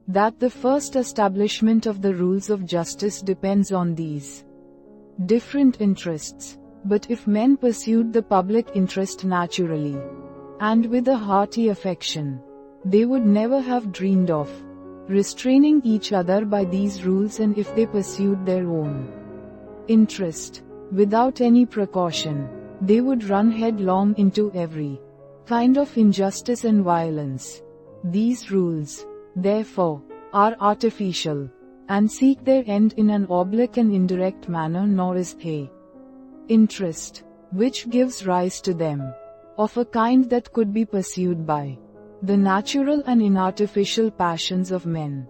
that the first establishment of the rules of justice depends on these different interests. But if men pursued the public interest naturally, and with a hearty affection, they would never have dreamed of restraining each other by these rules, and if they pursued their own interest without any precaution, they would run headlong into every kind of injustice and violence. These rules, therefore, are artificial, and seek their end in an oblique and indirect manner, nor is a interest, which gives rise to them, of a kind that could be pursued by the natural and inartificial passions of men.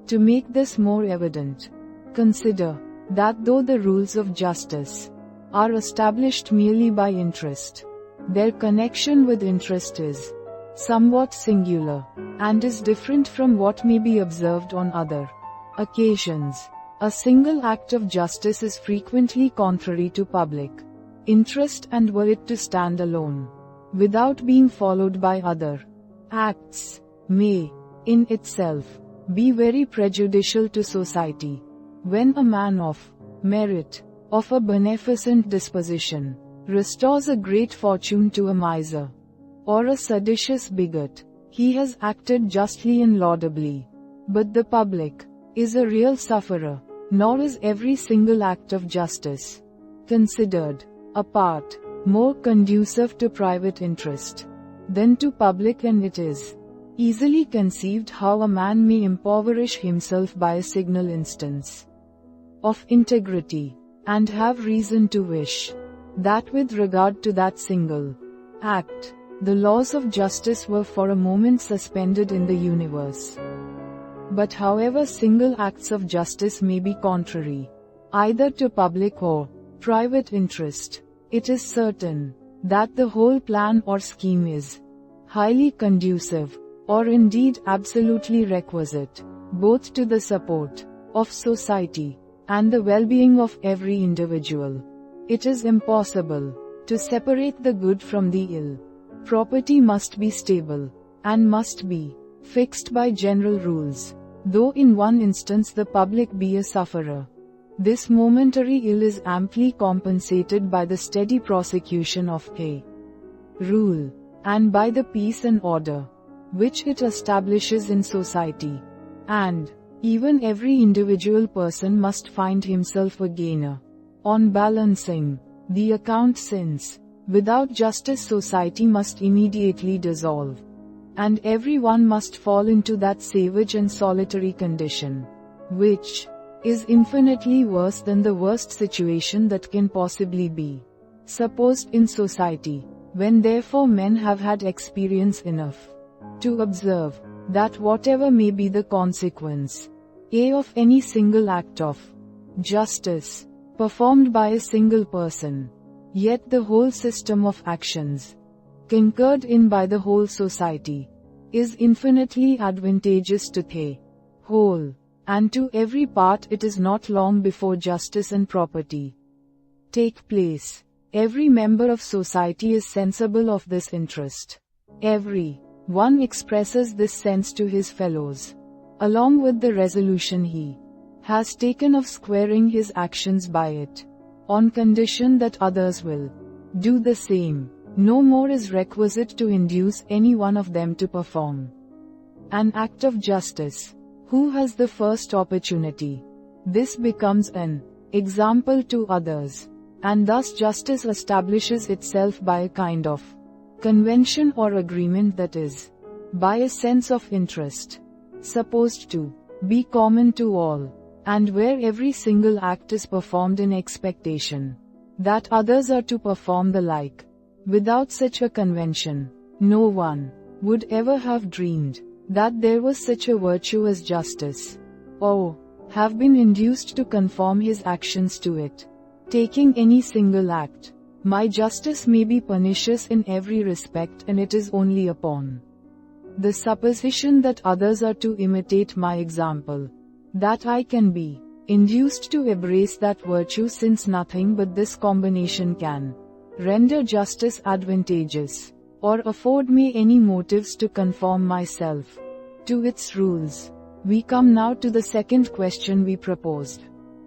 To make this more evident, consider that though the rules of justice are established merely by interest, their connection with interest is somewhat singular, and is different from what may be observed on other occasions. A single act of justice is frequently contrary to public interest, and were it to stand alone, without being followed by other acts, may, in itself, be very prejudicial to society. When a man of merit, of a beneficent disposition, restores a great fortune to a miser, or a seditious bigot, he has acted justly and laudably. But the public is a real sufferer, nor is every single act of justice, considered apart, more conducive to private interest than to public, and it is easily conceived how a man may impoverish himself by a signal instance of integrity, and have reason to wish that with regard to that single act, the laws of justice were for a moment suspended in the universe. But however single acts of justice may be contrary, either to public or private interest, it is certain that the whole plan or scheme is highly conducive, or indeed absolutely requisite, both to the support of society and the well-being of every individual. It is impossible to separate the good from the ill. Property must be stable, and must be fixed by general rules, though in one instance the public be a sufferer. This momentary ill is amply compensated by the steady prosecution of a rule, and by the peace and order which it establishes in society. And even every individual person must find himself a gainer on balancing the account, since without justice society must immediately dissolve, and everyone must fall into that savage and solitary condition, which is infinitely worse than the worst situation that can possibly be supposed in society. When therefore men have had experience enough to observe that whatever may be the consequence of any single act of justice performed by a single person, yet the whole system of actions concurred in by the whole society is infinitely advantageous to the whole, and to every part, it is not long before justice and property take place. Every member of society is sensible of this interest. Every one expresses this sense to his fellows, along with the resolution he has taken of squaring his actions by it, on condition that others will do the same. No more is requisite to induce any one of them to perform an act of justice who has the first opportunity. This becomes an example to others, and thus justice establishes itself by a kind of convention or agreement that is, by a sense of interest, supposed to be common to all, and where every single act is performed in expectation that others are to perform the like. Without such a convention, no one would ever have dreamed that there was such a virtue as justice, or have been induced to conform his actions to it. Taking any single act, my justice may be pernicious in every respect, and it is only upon the supposition that others are to imitate my example that I can be induced to embrace that virtue, since nothing but this combination can render justice advantageous, or afford me any motives to conform myself to its rules. We come now to the second question we proposed,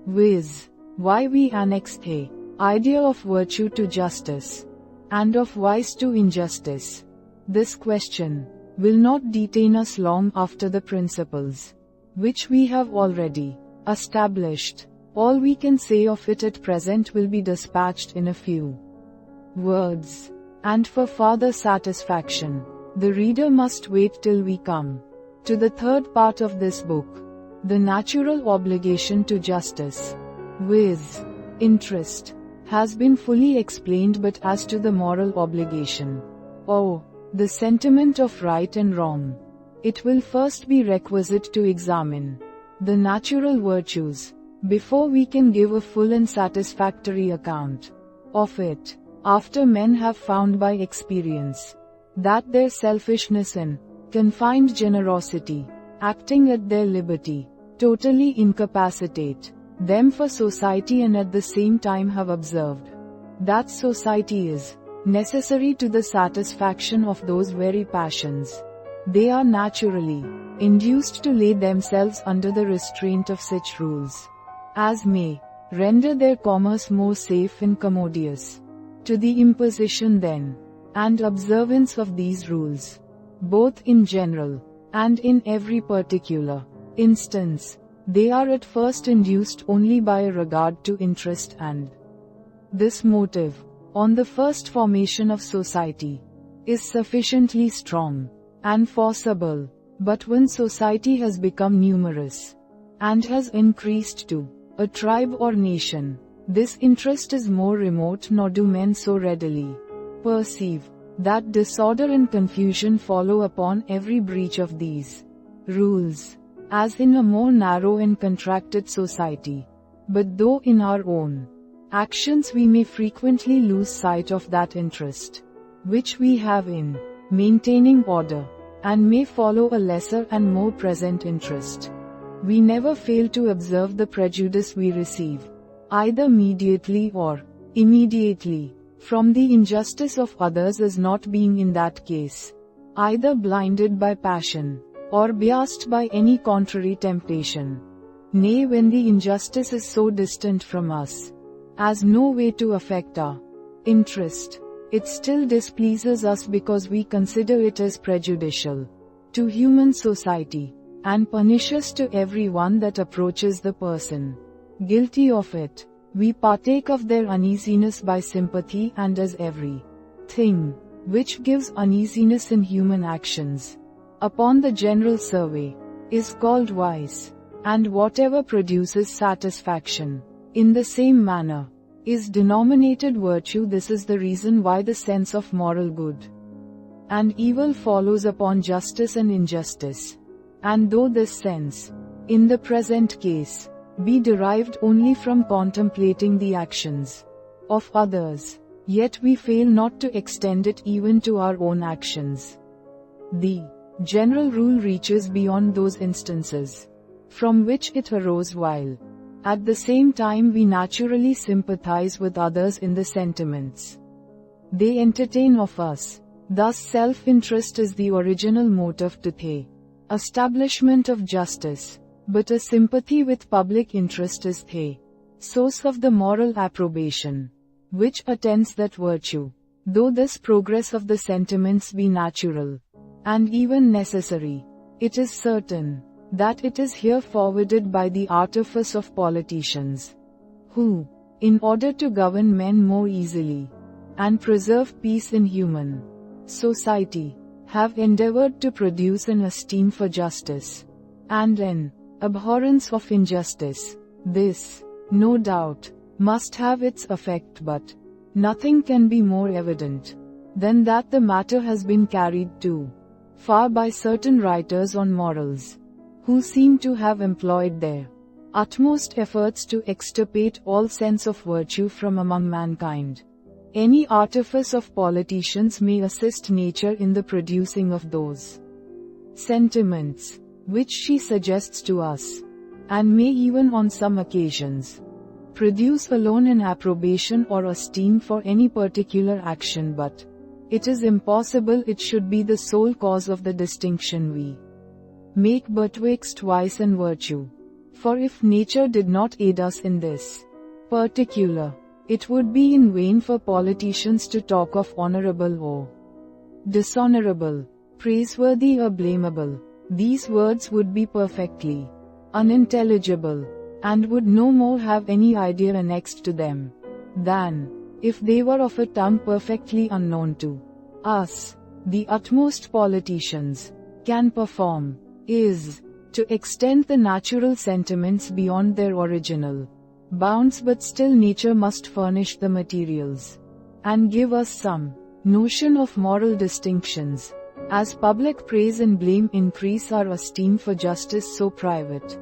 viz., why we annex the idea of virtue to justice, and of vice to injustice. This question will not detain us long after the principles which we have already established. All we can say of it at present will be dispatched in a few words, and for farther satisfaction, the reader must wait till we come to the third part of this book, the natural obligation to justice, viz., interest. has been fully explained, but as to the moral obligation, or the sentiment of right and wrong, it will first be requisite to examine the natural virtues before we can give a full and satisfactory account of it. After men have found by experience that their selfishness and confined generosity, acting at their liberty, totally incapacitate them for society, and at the same time have observed that society is necessary to the satisfaction of those very passions, they are naturally induced to lay themselves under the restraint of such rules as may render their commerce more safe and commodious. To the imposition then and observance of these rules, both in general and in every particular instance, they are at first induced only by a regard to interest, and this motive, on the first formation of society, is sufficiently strong and forcible. But when society has become numerous and has increased to a tribe or nation, this interest is more remote, nor do men so readily perceive that disorder and confusion follow upon every breach of these rules, as in a more narrow and contracted society. But though in our own actions we may frequently lose sight of that interest which we have in maintaining order, and may follow a lesser and more present interest, we never fail to observe the prejudice we receive, either mediately or immediately, from the injustice of others, as not being in that case either blinded by passion or biased by any contrary temptation. Nay, when the injustice is so distant from us as no way to affect our interest, it still displeases us because we consider it as prejudicial to human society, and punishes to every one that approaches the person guilty of it. We partake of their uneasiness by sympathy, and as every thing which gives uneasiness in human actions, upon the general survey, is called wise, and whatever produces satisfaction, in the same manner, is denominated virtue. This is the reason why the sense of moral good and evil follows upon justice and injustice. And though this sense, in the present case, be derived only from contemplating the actions of others, yet we fail not to extend it even to our own actions. The general rule reaches beyond those instances from which it arose, while at the same time we naturally sympathize with others in the sentiments they entertain of us. Thus self-interest is the original motive to the establishment of justice, but a sympathy with public interest is the source of the moral approbation which attends that virtue. Though this progress of the sentiments be natural and even necessary, it is certain that it is here forwarded by the artifice of politicians, who, in order to govern men more easily and preserve peace in human society, have endeavored to produce an esteem for justice and an abhorrence of injustice. This, no doubt, must have its effect, but nothing can be more evident than that the matter has been carried too far by certain writers on morals, who seem to have employed their utmost efforts to extirpate all sense of virtue from among mankind. Any artifice of politicians may assist nature in the producing of those sentiments which she suggests to us, and may even on some occasions produce alone an approbation or esteem for any particular action, but it is impossible it should be the sole cause of the distinction we make betwixt vice and virtue. For if nature did not aid us in this particular, it would be in vain for politicians to talk of honorable or dishonorable, praiseworthy or blamable. These words would be perfectly unintelligible, and would no more have any idea annexed to them than if they were of a tongue perfectly unknown to us. The utmost politicians can perform is to extend the natural sentiments beyond their original bounds, but still nature must furnish the materials and give us some notion of moral distinctions. As public praise and blame increase our esteem for justice, so private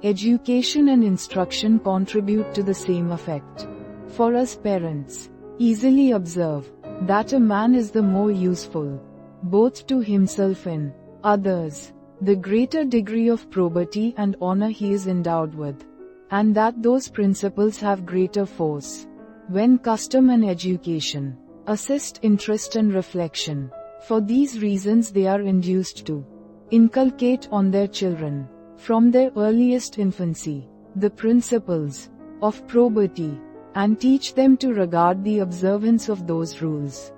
education and instruction contribute to the same effect. For us parents easily observe that a man is the more useful, both to himself and others, the greater degree of probity and honor he is endowed with, and that those principles have greater force when custom and education assist interest and reflection. For these reasons they are induced to inculcate on their children, from their earliest infancy, the principles of probity, and teach them to regard the observance of those rules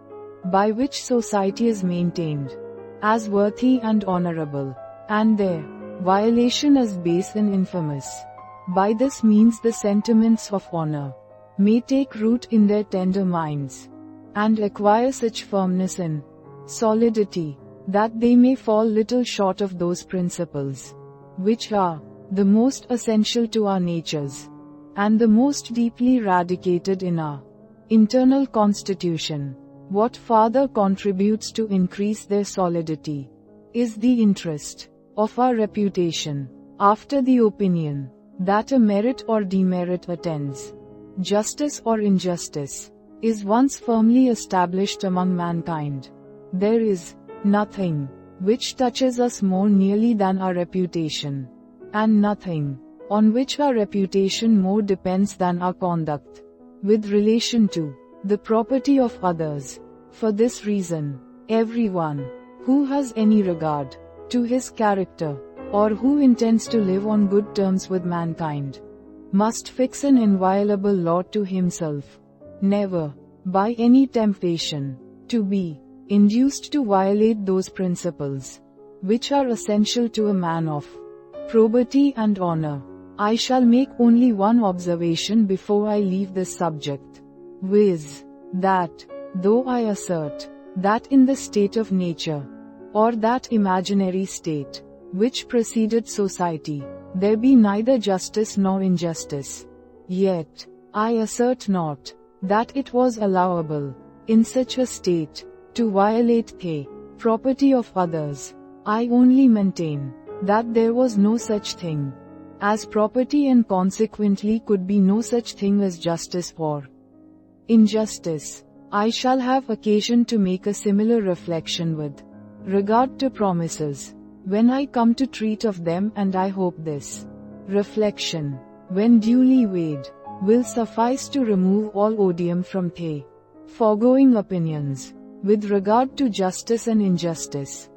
by which society is maintained as worthy and honorable, and their violation as base and infamous. By this means the sentiments of honor may take root in their tender minds, and acquire such firmness and solidity that they may fall little short of those principles which are the most essential to our natures, and the most deeply radicated in our internal constitution. What farther contributes to increase their solidity is the interest of our reputation, after the opinion that a merit or demerit attends justice or injustice is once firmly established among mankind. There is nothing which touches us more nearly than our reputation, and nothing on which our reputation more depends than our conduct with relation to the property of others. For this reason, everyone who has any regard to his character, or who intends to live on good terms with mankind, must fix an inviolable law to himself, never, by any temptation, to be induced to violate those principles which are essential to a man of probity and honor. I shall make only one observation before I leave this subject, viz., that, though I assert that in the state of nature, or that imaginary state which preceded society, there be neither justice nor injustice, yet I assert not that it was allowable, in such a state, to violate the property of others. I only maintain that there was no such thing as property, and consequently could be no such thing as justice or injustice. I shall have occasion to make a similar reflection with regard to promises when I come to treat of them, and I hope this reflection, when duly weighed, will suffice to remove all odium from the foregoing opinions with regard to justice and injustice.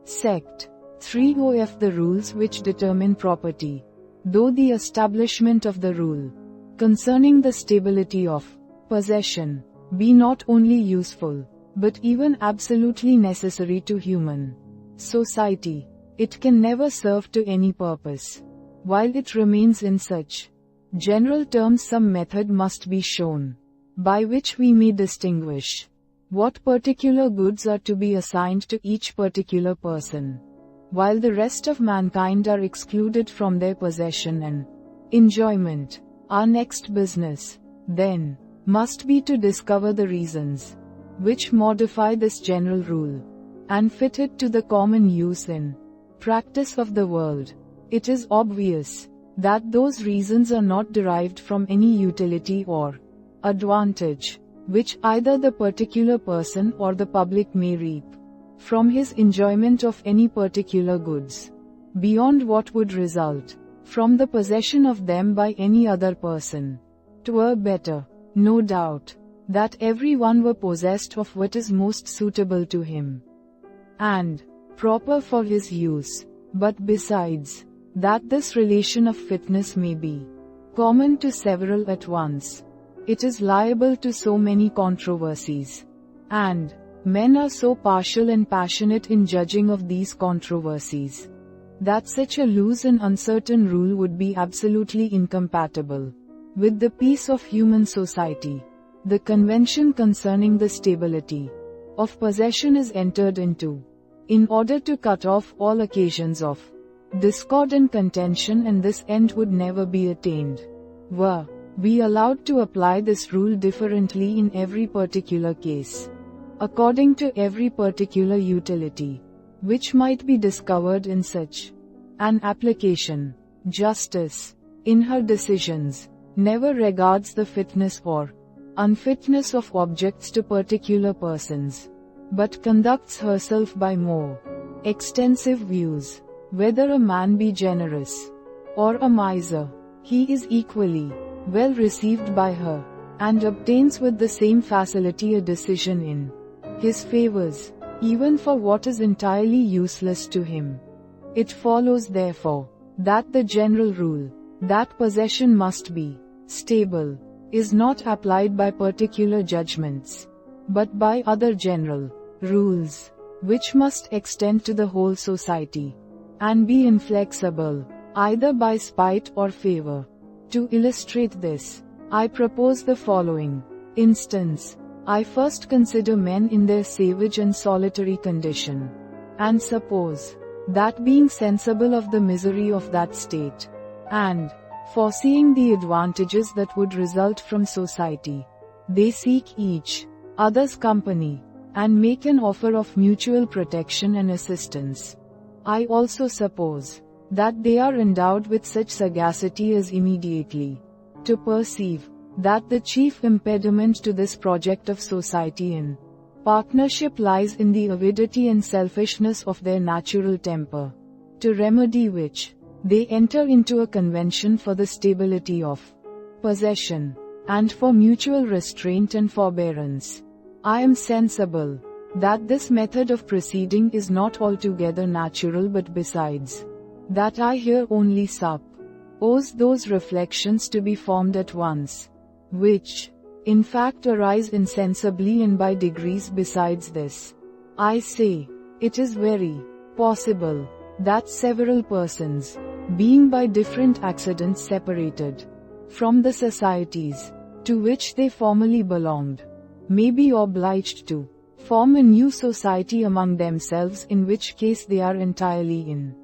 Sect 3of the rules which determine property. Though the establishment of the rule concerning the stability of possession be not only useful, but even absolutely necessary to human society, it can never serve to any purpose. While it remains in such general terms, some method must be shown by which we may distinguish what particular goods are to be assigned to each particular person, while the rest of mankind are excluded from their possession and enjoyment. Our next business, then, must be to discover the reasons which modify this general rule, and fit it to the common use and practice of the world. It is obvious that those reasons are not derived from any utility or advantage which either the particular person or the public may reap from his enjoyment of any particular goods, beyond what would result from the possession of them by any other person. 'Twere better, no doubt, that everyone were possessed of what is most suitable to him and proper for his use, but besides that this relation of fitness may be common to several at once, it is liable to so many controversies, and men are so partial and passionate in judging of these controversies, that such a loose and uncertain rule would be absolutely incompatible with the peace of human society. The convention concerning the stability of possession is entered into in order to cut off all occasions of discord and contention, and this end would never be attained were we allowed to apply this rule differently in every particular case, according to every particular utility, which might be discovered in such an application. Justice, in her decisions, never regards the fitness or unfitness of objects to particular persons, but conducts herself by more extensive views. Whether a man be generous or a miser, he is equally well received by her, and obtains with the same facility a decision in his favors, even for what is entirely useless to him. It follows therefore, that the general rule, that possession must be stable, is not applied by particular judgments, but by other general rules, which must extend to the whole society, and be inflexible, either by spite or favor. To illustrate this, I propose the following instance. I first consider men in their savage and solitary condition, and suppose that being sensible of the misery of that state, and foreseeing the advantages that would result from society, they seek each other's company, and make an offer of mutual protection and assistance. I also suppose that they are endowed with such sagacity as immediately to perceive that the chief impediment to this project of society in partnership lies in the avidity and selfishness of their natural temper, to remedy which, they enter into a convention for the stability of possession, and for mutual restraint and forbearance. I am sensible that this method of proceeding is not altogether natural, but besides that I here only suppose those reflections to be formed at once, which, in fact, arise insensibly and by degrees. Besides this, I say, it is very possible that several persons, being by different accidents separated from the societies to which they formerly belonged, may be obliged to form a new society among themselves, in which case they are entirely in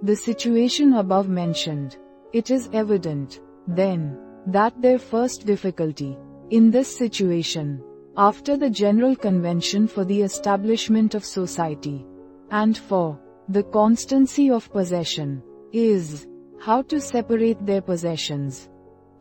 the situation above mentioned. It is evident, then, that their first difficulty in this situation, after the general convention for the establishment of society, and for the constancy of possession, is how to separate their possessions,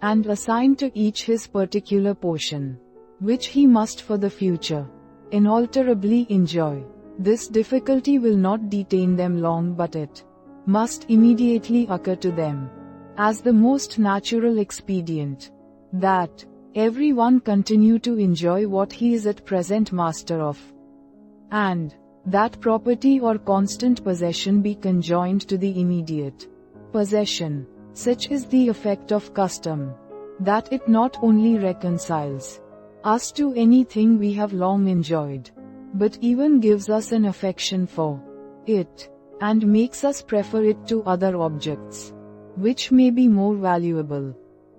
and assign to each his particular portion, which he must for the future inalterably enjoy. This difficulty will not detain them long, but it must immediately occur to them as the most natural expedient, that every one continue to enjoy what he is at present master of, and that property or constant possession be conjoined to the immediate possession. Such is the effect of custom, that it not only reconciles us to anything we have long enjoyed, but even gives us an affection for it, and makes us prefer it to other objects, which may be more valuable,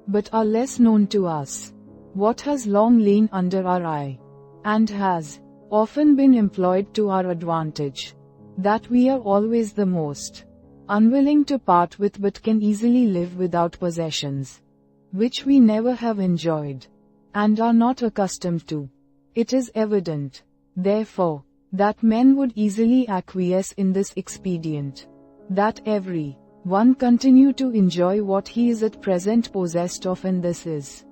but are less known to us. What has long lain under our eye, and has often been employed to our advantage, that we are always the most unwilling to part with, but can easily live without possessions, which we never have enjoyed, and are not accustomed to. It is evident, therefore, that men would easily acquiesce in this expedient, that every one continue to enjoy what he is at present possessed of, and this is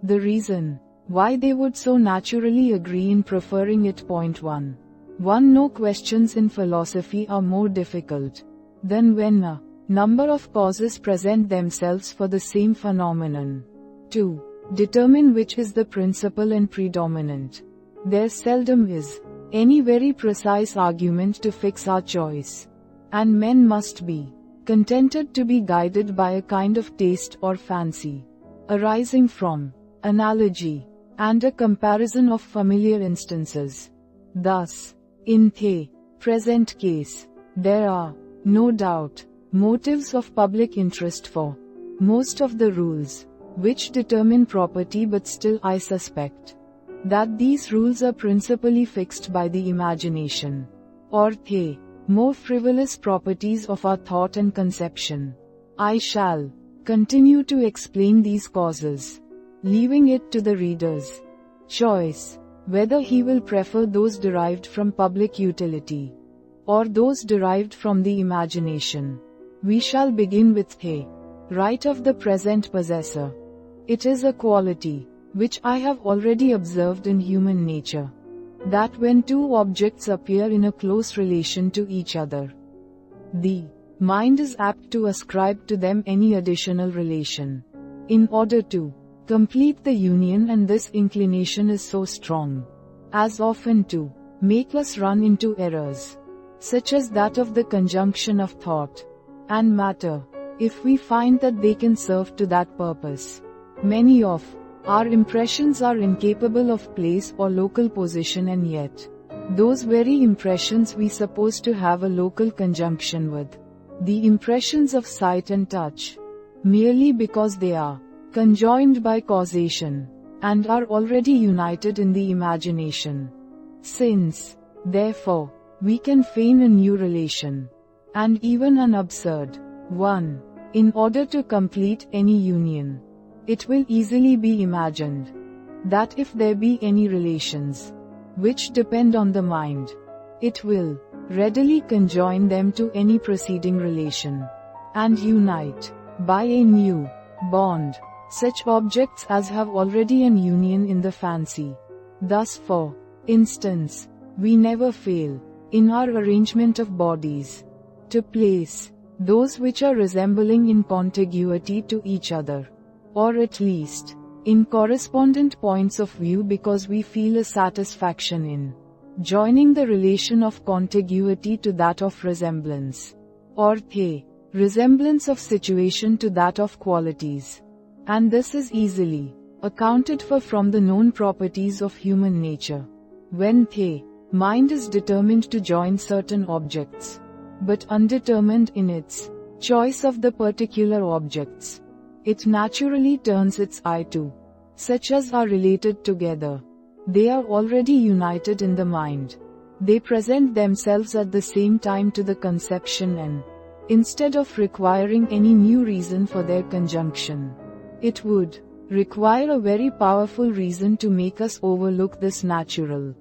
the reason why they would so naturally agree in preferring it. Point 1. No questions in philosophy are more difficult than when a number of causes present themselves for the same phenomenon. 2. Determine which is the principal and predominant. There seldom is any very precise argument to fix our choice, and men must be contented to be guided by a kind of taste or fancy, arising from analogy and a comparison of familiar instances. Thus, in the present case, there are, no doubt, motives of public interest for most of the rules which determine property, but still I suspect that these rules are principally fixed by the imagination, or the more frivolous properties of our thought and conception. I shall continue to explain these causes, leaving it to the reader's choice whether he will prefer those derived from public utility or those derived from the imagination. We shall begin with the right of the present possessor. It is a quality which I have already observed in human nature, that when two objects appear in a close relation to each other, the mind is apt to ascribe to them any additional relation, in order to complete the union, and this inclination is so strong as often to make us run into errors, such as that of the conjunction of thought and matter, if we find that they can serve to that purpose. Many of our impressions are incapable of place or local position, and yet those very impressions we suppose to have a local conjunction with the impressions of sight and touch, merely because they are conjoined by causation, and are already united in the imagination. Since, therefore, we can feign a new relation, and even an absurd one, in order to complete any union, it will easily be imagined that if there be any relations which depend on the mind, it will readily conjoin them to any preceding relation, and unite by a new bond such objects as have already an union in the fancy. Thus, for instance, we never fail, in our arrangement of bodies, to place those which are resembling in contiguity to each other, or at least in correspondent points of view, because we feel a satisfaction in joining the relation of contiguity to that of resemblance, or the resemblance of situation to that of qualities. And this is easily accounted for from the known properties of human nature. When the mind is determined to join certain objects, but undetermined in its choice of the particular objects, it naturally turns its eye to such as are related together. They are already united in the mind. They present themselves at the same time to the conception, and instead of requiring any new reason for their conjunction, it would require a very powerful reason to make us overlook this natural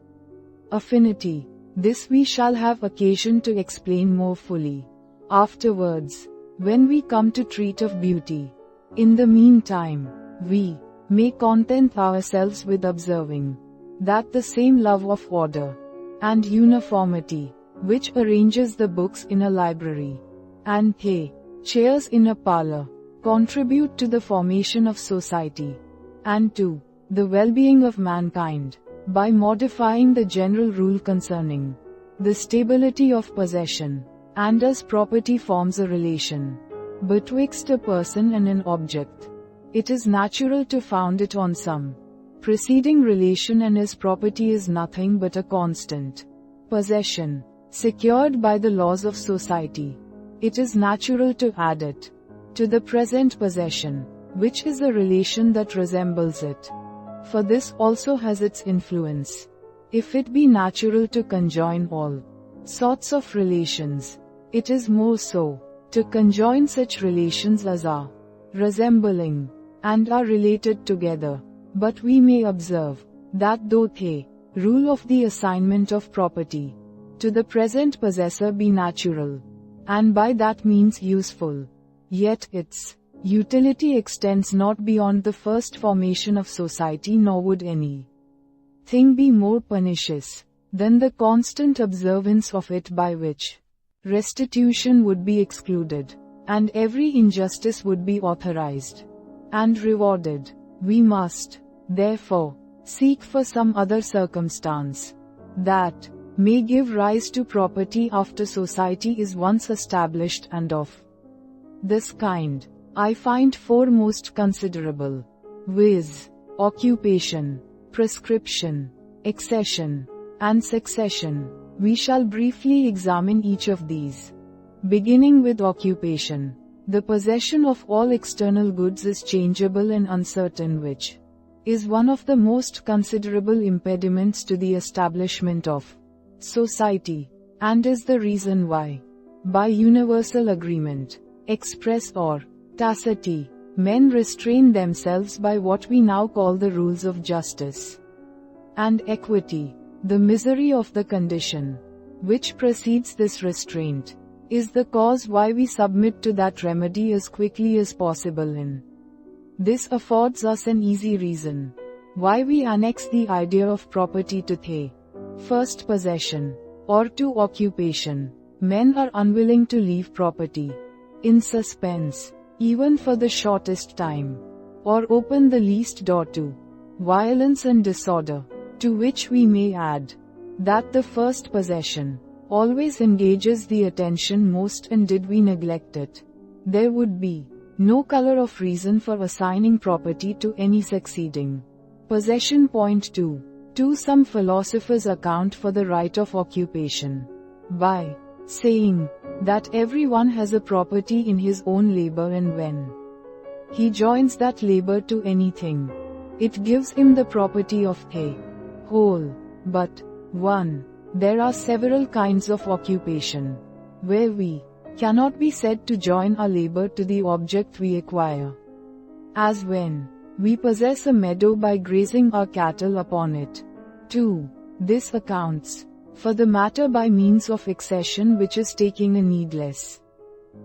affinity. This we shall have occasion to explain more fully afterwards, when we come to treat of beauty. In the meantime, we may content ourselves with observing that the same love of order and uniformity, which arranges the books in a library and the chairs in a parlor, contribute to the formation of society and to the well-being of mankind, by modifying the general rule concerning the stability of possession, and as property forms a relation betwixt a person and an object, it is natural to found it on some preceding relation, and as property is nothing but a constant possession, secured by the laws of society, it is natural to add it to the present possession, which is a relation that resembles it. For this also has its influence. If it be natural to conjoin all sorts of relations, it is more so to conjoin such relations as are resembling and are related together. But we may observe that though the rule of the assignment of property to the present possessor be natural, and by that means useful, yet its utility extends not beyond the first formation of society, nor would any thing be more pernicious than the constant observance of it, by which restitution would be excluded, and every injustice would be authorized and rewarded. We must, therefore, seek for some other circumstance that may give rise to property after society is once established, and of this kind I find four most considerable, viz., occupation, prescription, accession, and succession. We shall briefly examine each of these. Beginning with occupation. The possession of all external goods is changeable and uncertain, which is one of the most considerable impediments to the establishment of society, and is the reason why, by universal agreement, express or tacitly, men restrain themselves by what we now call the rules of justice and equity. The misery of the condition, which precedes this restraint, is the cause why we submit to that remedy as quickly as possible in. This affords us an easy reason why we annex the idea of property to the first possession, or to occupation. Men are unwilling to leave property in suspense, even for the shortest time, or open the least door to violence and disorder. To which we may add that the first possession always engages the attention most, and did we neglect it, there would be no color of reason for assigning property to any succeeding possession. Point 2. Some philosophers account for the right of occupation by saying that everyone has a property in his own labor, and when he joins that labor to anything, it gives him the property of the whole. But 1. There are several kinds of occupation where we cannot be said to join our labor to the object we acquire, as when we possess a meadow by grazing our cattle upon it. 2. This accounts for the matter by means of accession, which is taking a needless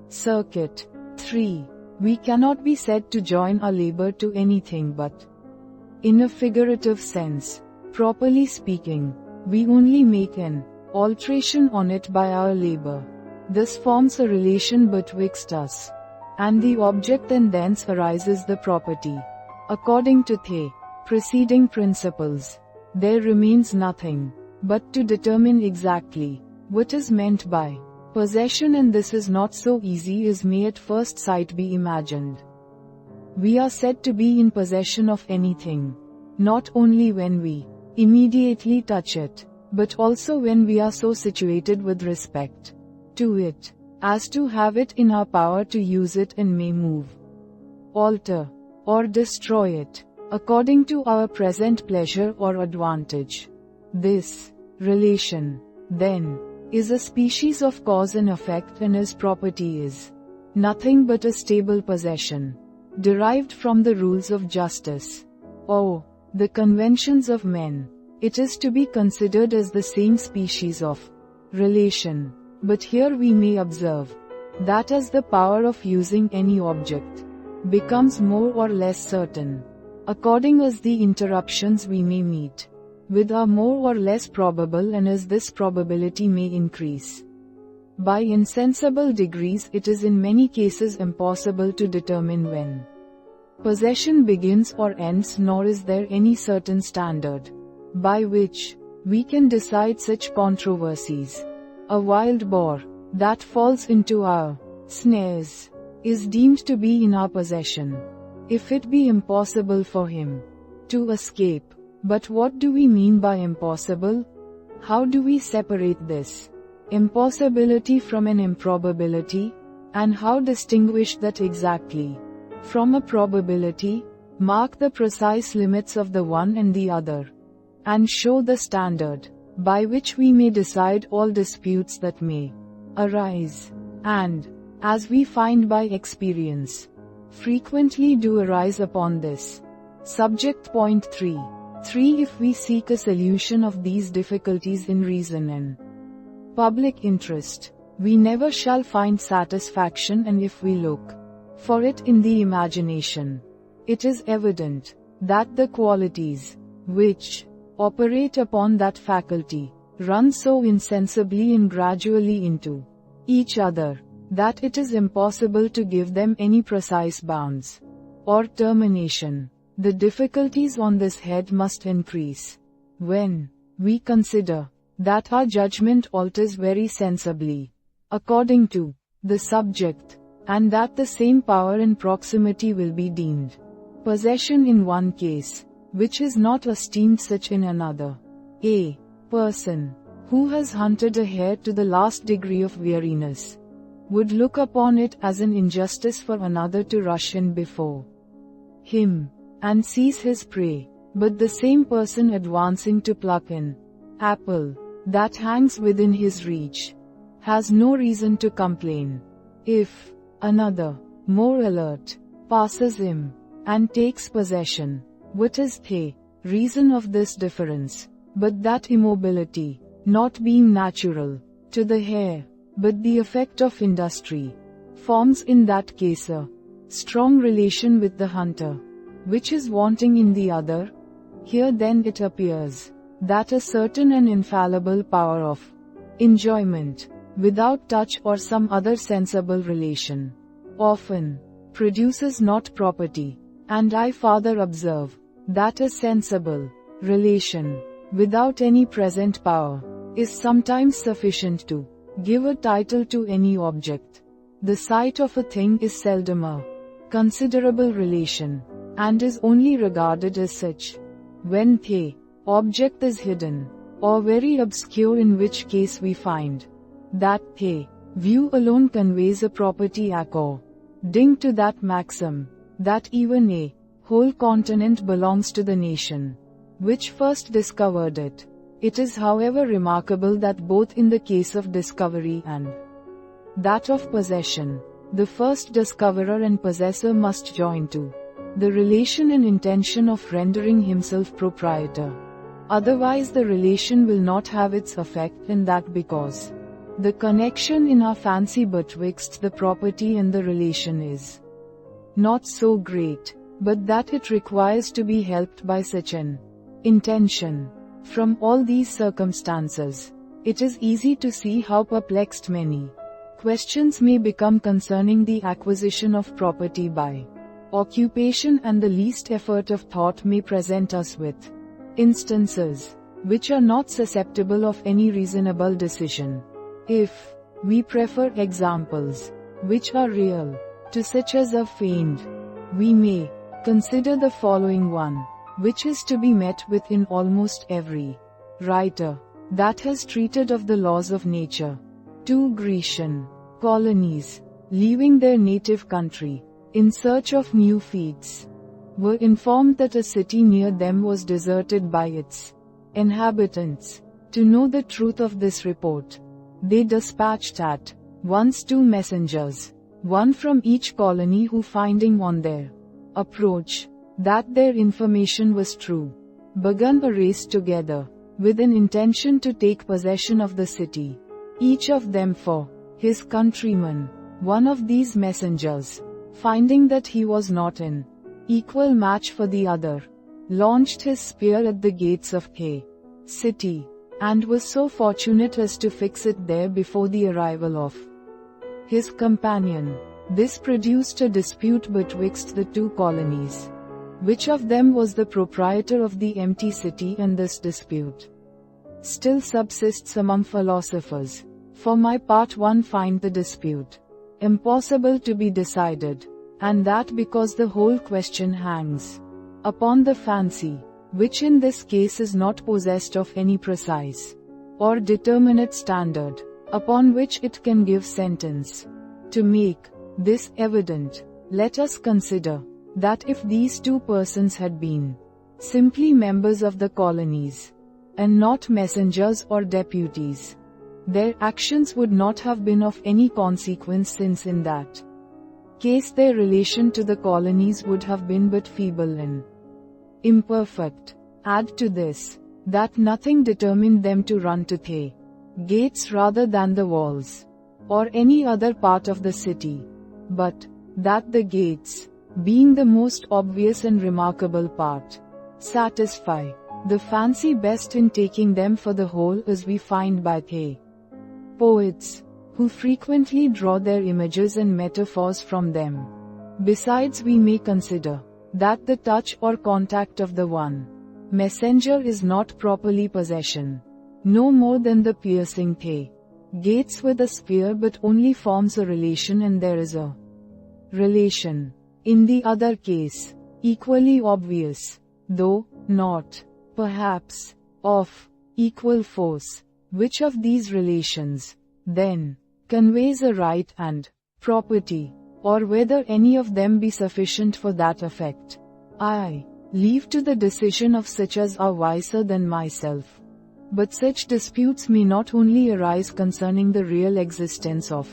circuit. 3. We cannot be said to join our labor to anything but in a figurative sense. Properly speaking, we only make an alteration on it by our labor. This forms a relation betwixt us and the object, and thence arises the property. According to the preceding principles, there remains nothing but to determine exactly what is meant by possession, and this is not so easy as may at first sight be imagined. We are said to be in possession of anything, not only when we immediately touch it, but also when we are so situated with respect to it as to have it in our power to use it, and may move, alter, or destroy it according to our present pleasure or advantage. This relation, then, is a species of cause and effect, and as property is nothing but a stable possession derived from the rules of justice or the conventions of men, it is to be considered as the same species of relation. But here we may observe that as the power of using any object becomes more or less certain, according as the interruptions we may meet with are more or less probable, and as this probability may increase by insensible degrees, it is in many cases impossible to determine when possession begins or ends, nor is there any certain standard by which we can decide such controversies. A wild boar that falls into our snares is deemed to be in our possession, if it be impossible for him to escape. But what do we mean by impossible? How do we separate this impossibility from an improbability, and how distinguish that exactly from a probability? Mark the precise limits of the one and the other, and show the standard by which we may decide all disputes that may arise, and, as we find by experience, frequently do arise upon this subject. Point 3. If we seek a solution of these difficulties in reason and public interest, we never shall find satisfaction, and if we look for it in the imagination, it is evident that the qualities which operate upon that faculty run so insensibly and gradually into each other that it is impossible to give them any precise bounds or termination. The difficulties on this head must increase when we consider that our judgment alters very sensibly according to the subject, and that the same power and proximity will be deemed possession in one case, which is not esteemed such in another. A person who has hunted a hare to the last degree of weariness would look upon it as an injustice for another to rush in before him and seize his prey, but the same person advancing to pluck an apple that hangs within his reach has no reason to complain if another, more alert, passes him, and takes possession. What is the reason of this difference, but that immobility, not being natural to the hair, but the effect of industry, forms in that case a strong relation with the hunter, which is wanting in the other? Here then it appears that a certain and infallible power of enjoyment, without touch or some other sensible relation, often produces not property, and I farther observe that a sensible relation, without any present power, is sometimes sufficient to give a title to any object. The sight of a thing is seldom a considerable relation, and is only regarded as such when the object is hidden, or very obscure, in which case we find that the view alone conveys a property according to that maxim, that even a whole continent belongs to the nation which first discovered it. It is however remarkable that both in the case of discovery and that of possession, the first discoverer and possessor must join to the relation and intention of rendering himself proprietor. Otherwise the relation will not have its effect, and that because the connection in our fancy betwixt the property and the relation is not so great, but that it requires to be helped by such an intention. From all these circumstances, it is easy to see how perplexed many questions may become concerning the acquisition of property by occupation, and the least effort of thought may present us with instances which are not susceptible of any reasonable decision. If we prefer examples which are real to such as are feigned, we may consider the following one, which is to be met with in almost every writer that has treated of the laws of nature. 2 Grecian colonies, leaving their native country in search of new feats, were informed that a city near them was deserted by its inhabitants. To know the truth of this report, they dispatched at once 2 messengers, one from each colony, who, finding on their approach that their information was true, began a race together, with an intention to take possession of the city, each of them for his countryman. One of these messengers, finding that he was not an equal match for the other, launched his spear at the gates of the city, and was so fortunate as to fix it there before the arrival of his companion. This produced a dispute betwixt the 2 colonies, which of them was the proprietor of the empty city, and this dispute still subsists among philosophers. For my part, one find the dispute impossible to be decided, and that because the whole question hangs upon the fancy, which in this case is not possessed of any precise or determinate standard, upon which it can give sentence. To make this evident, let us consider that if these 2 persons had been simply members of the colonies, and not messengers or deputies, their actions would not have been of any consequence, since in that case their relation to the colonies would have been but feeble and imperfect. Add to this, that nothing determined them to run to the gates rather than the walls, or any other part of the city, but that the gates, being the most obvious and remarkable part, satisfy the fancy best in taking them for the whole, as we find by the poets, who frequently draw their images and metaphors from them. Besides, we may consider that the touch or contact of the one messenger is not properly possession, no more than the piercing the gates with a spear, but only forms a relation, and there is a relation in the other case, equally obvious, though not, perhaps, of equal force. Which of these relations, then, conveys a right and property, or whether any of them be sufficient for that effect, I leave to the decision of such as are wiser than myself. But such disputes may not only arise concerning the real existence of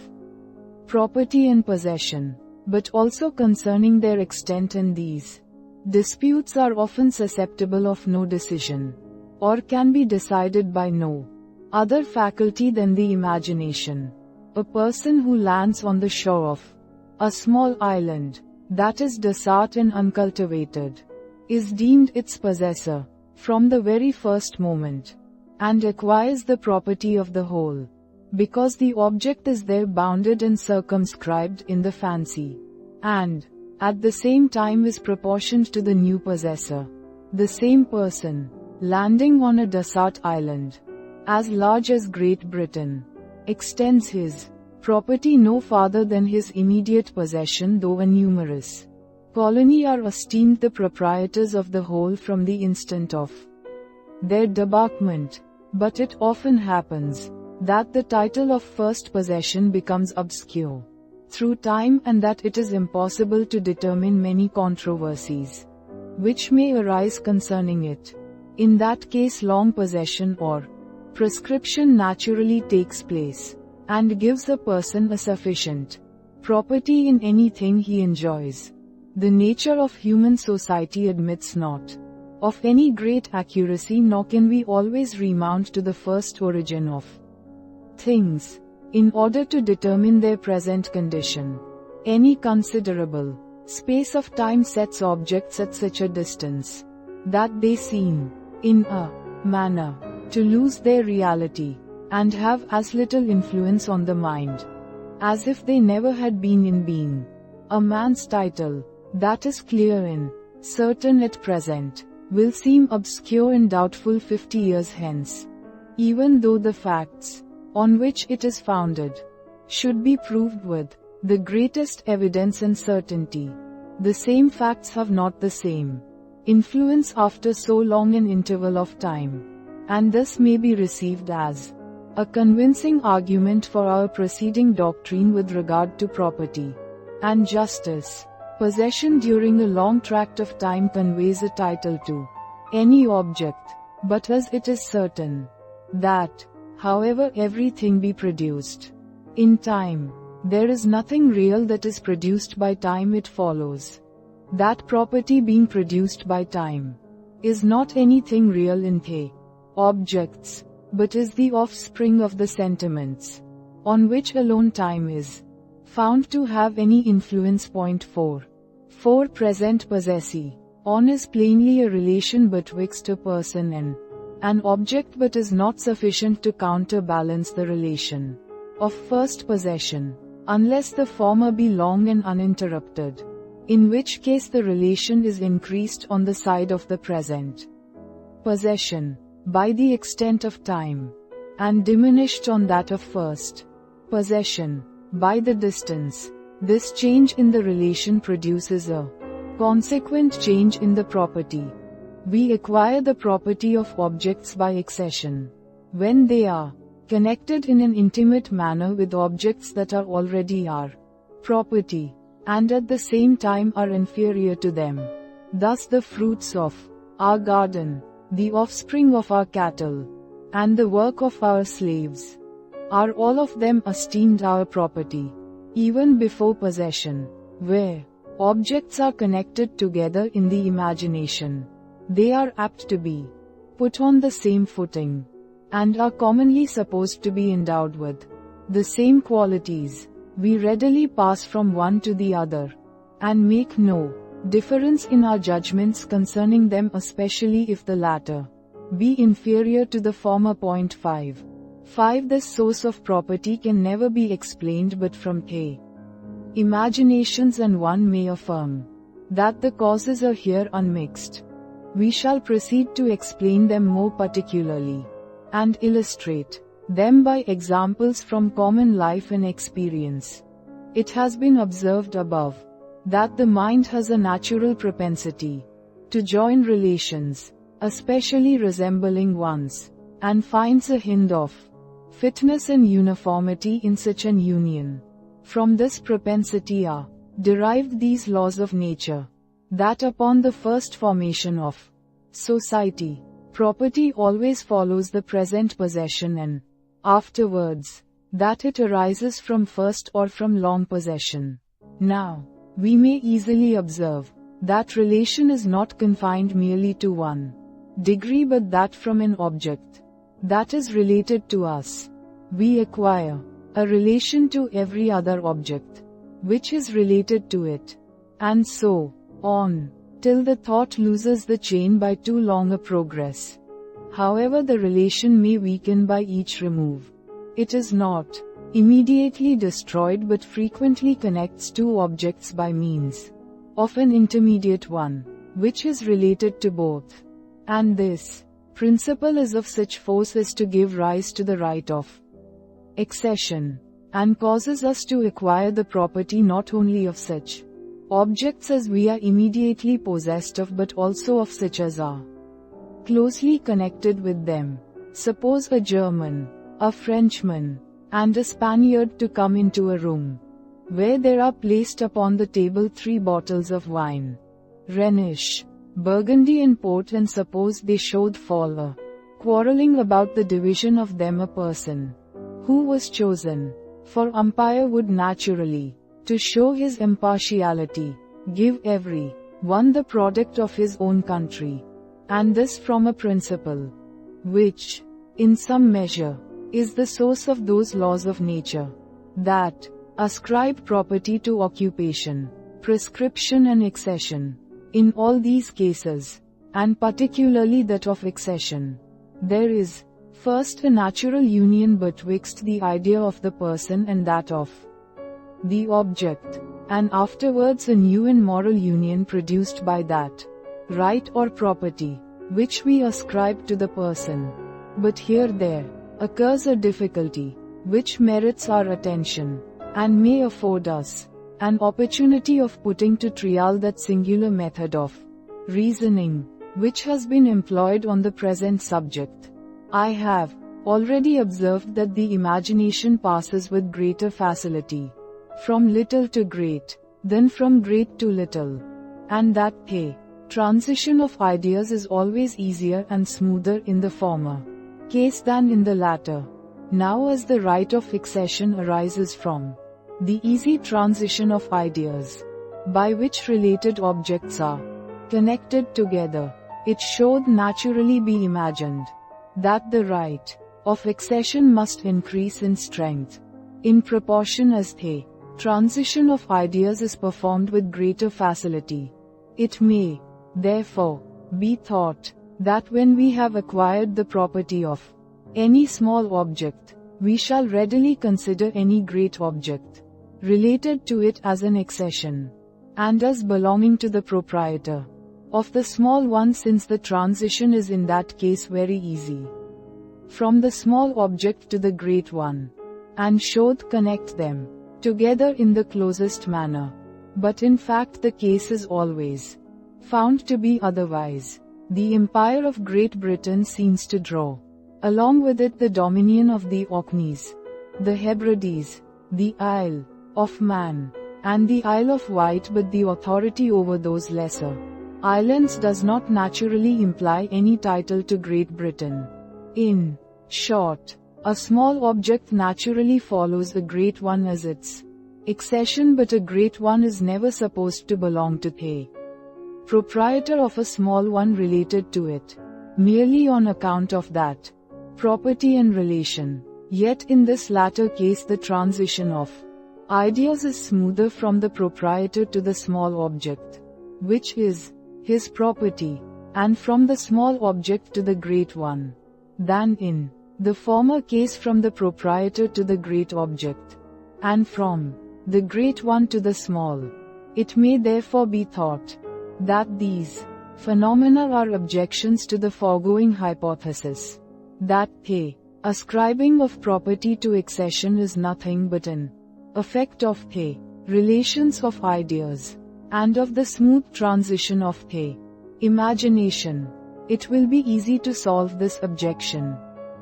property and possession, but also concerning their extent, and these disputes are often susceptible of no decision, or can be decided by no other faculty than the imagination. A person who lands on the shore of a small island that is desert and uncultivated is deemed its possessor from the very first moment, and acquires the property of the whole, because the object is there bounded and circumscribed in the fancy, and at the same time is proportioned to the new possessor. The same person, landing on a desert island as large as Great Britain, extends his property no farther than his immediate possession, though a numerous colony are esteemed the proprietors of the whole from the instant of their debarkment. But it often happens that the title of first possession becomes obscure through time, and that it is impossible to determine many controversies which may arise concerning it. In that case, long possession or prescription naturally takes place, and gives a person a sufficient property in anything he enjoys. The nature of human society admits not of any great accuracy, nor can we always remount to the first origin of things, in order to determine their present condition. Any considerable space of time sets objects at such a distance that they seem, in a manner, to lose their reality, and have as little influence on the mind as if they never had been in being. A man's title that is clear and certain at present will seem obscure and doubtful 50 years hence, even though the facts on which it is founded should be proved with the greatest evidence and certainty. The same facts have not the same influence after so long an interval of time, and thus may be received as a convincing argument for our preceding doctrine with regard to property and justice. Possession during a long tract of time conveys a title to any object, but as it is certain that, however everything be produced in time, there is nothing real that is produced by time, it follows that property being produced by time is not anything real in the objects, but is the offspring of the sentiments, on which alone time is found to have any influence. Point 4. For present possessee, on is plainly a relation betwixt a person and an object, but is not sufficient to counterbalance the relation of first possession, unless the former be long and uninterrupted, in which case the relation is increased on the side of the present possession by the extent of time, and diminished on that of first possession by the distance. This change in the relation produces a consequent change in the property. We acquire the property of objects by accession, when they are connected in an intimate manner with objects that are already our property, and at the same time are inferior to them. Thus the fruits of our garden, the offspring of our cattle, and the work of our slaves, are all of them esteemed our property, even before possession. Where objects are connected together in the imagination, they are apt to be put on the same footing, and are commonly supposed to be endowed with the same qualities. We readily pass from one to the other, and make no difference in our judgments concerning them, especially if the latter be inferior to the former. Point 5. This source of property can never be explained but from imaginations, and one may affirm that the causes are here unmixed. We shall proceed to explain them more particularly, and illustrate them by examples from common life and experience. It has been observed above that the mind has a natural propensity to join relations, especially resembling ones, and finds a hint of fitness and uniformity in such an union. From this propensity are derived these laws of nature, that upon the first formation of society, property always follows the present possession, and afterwards, that it arises from first or from long possession. Now, we may easily observe that relation is not confined merely to one degree but that from an object that is related to us, we acquire a relation to every other object which is related to it, and so on, till the thought loses the chain by too long a progress. However the relation may weaken by each remove, it is not immediately destroyed but frequently connects two objects by means of an intermediate one, which is related to both. And this principle is of such force as to give rise to the right of accession, and causes us to acquire the property not only of such objects as we are immediately possessed of but also of such as are closely connected with them. Suppose a German, a Frenchman, and a Spaniard to come into a room, where there are placed upon the table 3 bottles of wine, Rhenish, Burgundy and Port, and suppose they should fall a quarreling about the division of them. A person who was chosen for umpire would naturally, to show his impartiality, give every one the product of his own country, and this from a principle which, in some measure, is the source of those laws of nature that ascribe property to occupation, prescription and accession. In all these cases, and particularly that of accession, there is, first, a natural union betwixt the idea of the person and that of the object, and afterwards a new and moral union produced by that right or property, which we ascribe to the person. But here there occurs a difficulty, which merits our attention, and may afford us an opportunity of putting to trial that singular method of reasoning, which has been employed on the present subject. I have already observed that the imagination passes with greater facility from little to great, than from great to little, and that the transition of ideas is always easier and smoother in the former case than in the latter. Now as the right of accession arises from the easy transition of ideas, by which related objects are connected together, it should naturally be imagined that the right of accession must increase in strength, in proportion as the transition of ideas is performed with greater facility. It may, therefore, be thought that when we have acquired the property of any small object, we shall readily consider any great object related to it as an accession, and as belonging to the proprietor of the small one, since the transition is in that case very easy from the small object to the great one, and should connect them together in the closest manner. But in fact the case is always found to be otherwise. The empire of Great Britain seems to draw along with it the dominion of the Orkneys, the Hebrides, the Isle of Man, and the Isle of Wight, but the authority over those lesser islands does not naturally imply any title to Great Britain. In short, a small object naturally follows a great one as its accession, but a great one is never supposed to belong to the proprietor of a small one related to it, merely on account of that property and relation. Yet in this latter case the transition of ideas is smoother from the proprietor to the small object, which is his property, and from the small object to the great one, than in the former case from the proprietor to the great object, and from the great one to the small. It may therefore be thought that these phenomena are objections to the foregoing hypothesis, that the ascribing of property to accession is nothing but an effect of the relations of ideas, and of the smooth transition of the imagination. It will be easy to solve this objection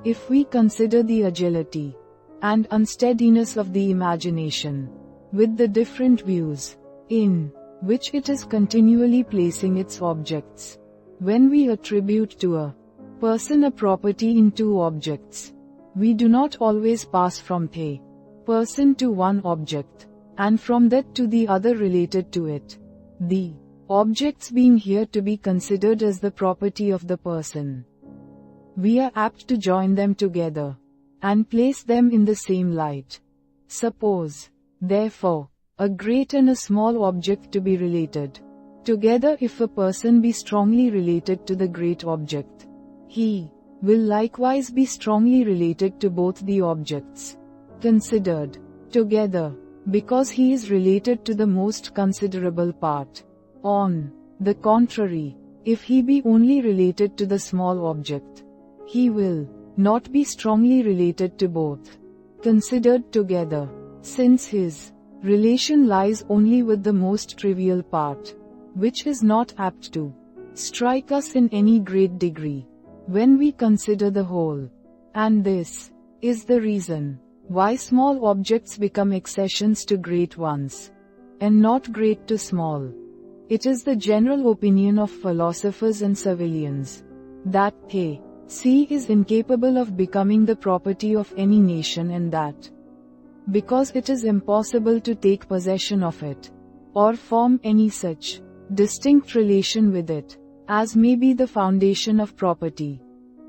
if we consider the agility and unsteadiness of the imagination, with the different views in which it is continually placing its objects. When we attribute to a person a property in two objects, we do not always pass from the person to one object, and from that to the other related to it. The objects being here to be considered as the property of the person. We are apt to join them together, and place them in the same light. Suppose, therefore, a great and a small object to be related together. If a person be strongly related to the great object, he will likewise be strongly related to both the objects considered together, because he is related to the most considerable part. On the contrary, if he be only related to the small object, he will not be strongly related to both considered together, since his relation lies only with the most trivial part, which is not apt to strike us in any great degree when we consider the whole. And this is the reason why small objects become accessions to great ones, and not great to small. It is the general opinion of philosophers and civilians that the sea is incapable of becoming the property of any nation, and that because it is impossible to take possession of it, or form any such distinct relation with it, as may be the foundation of property.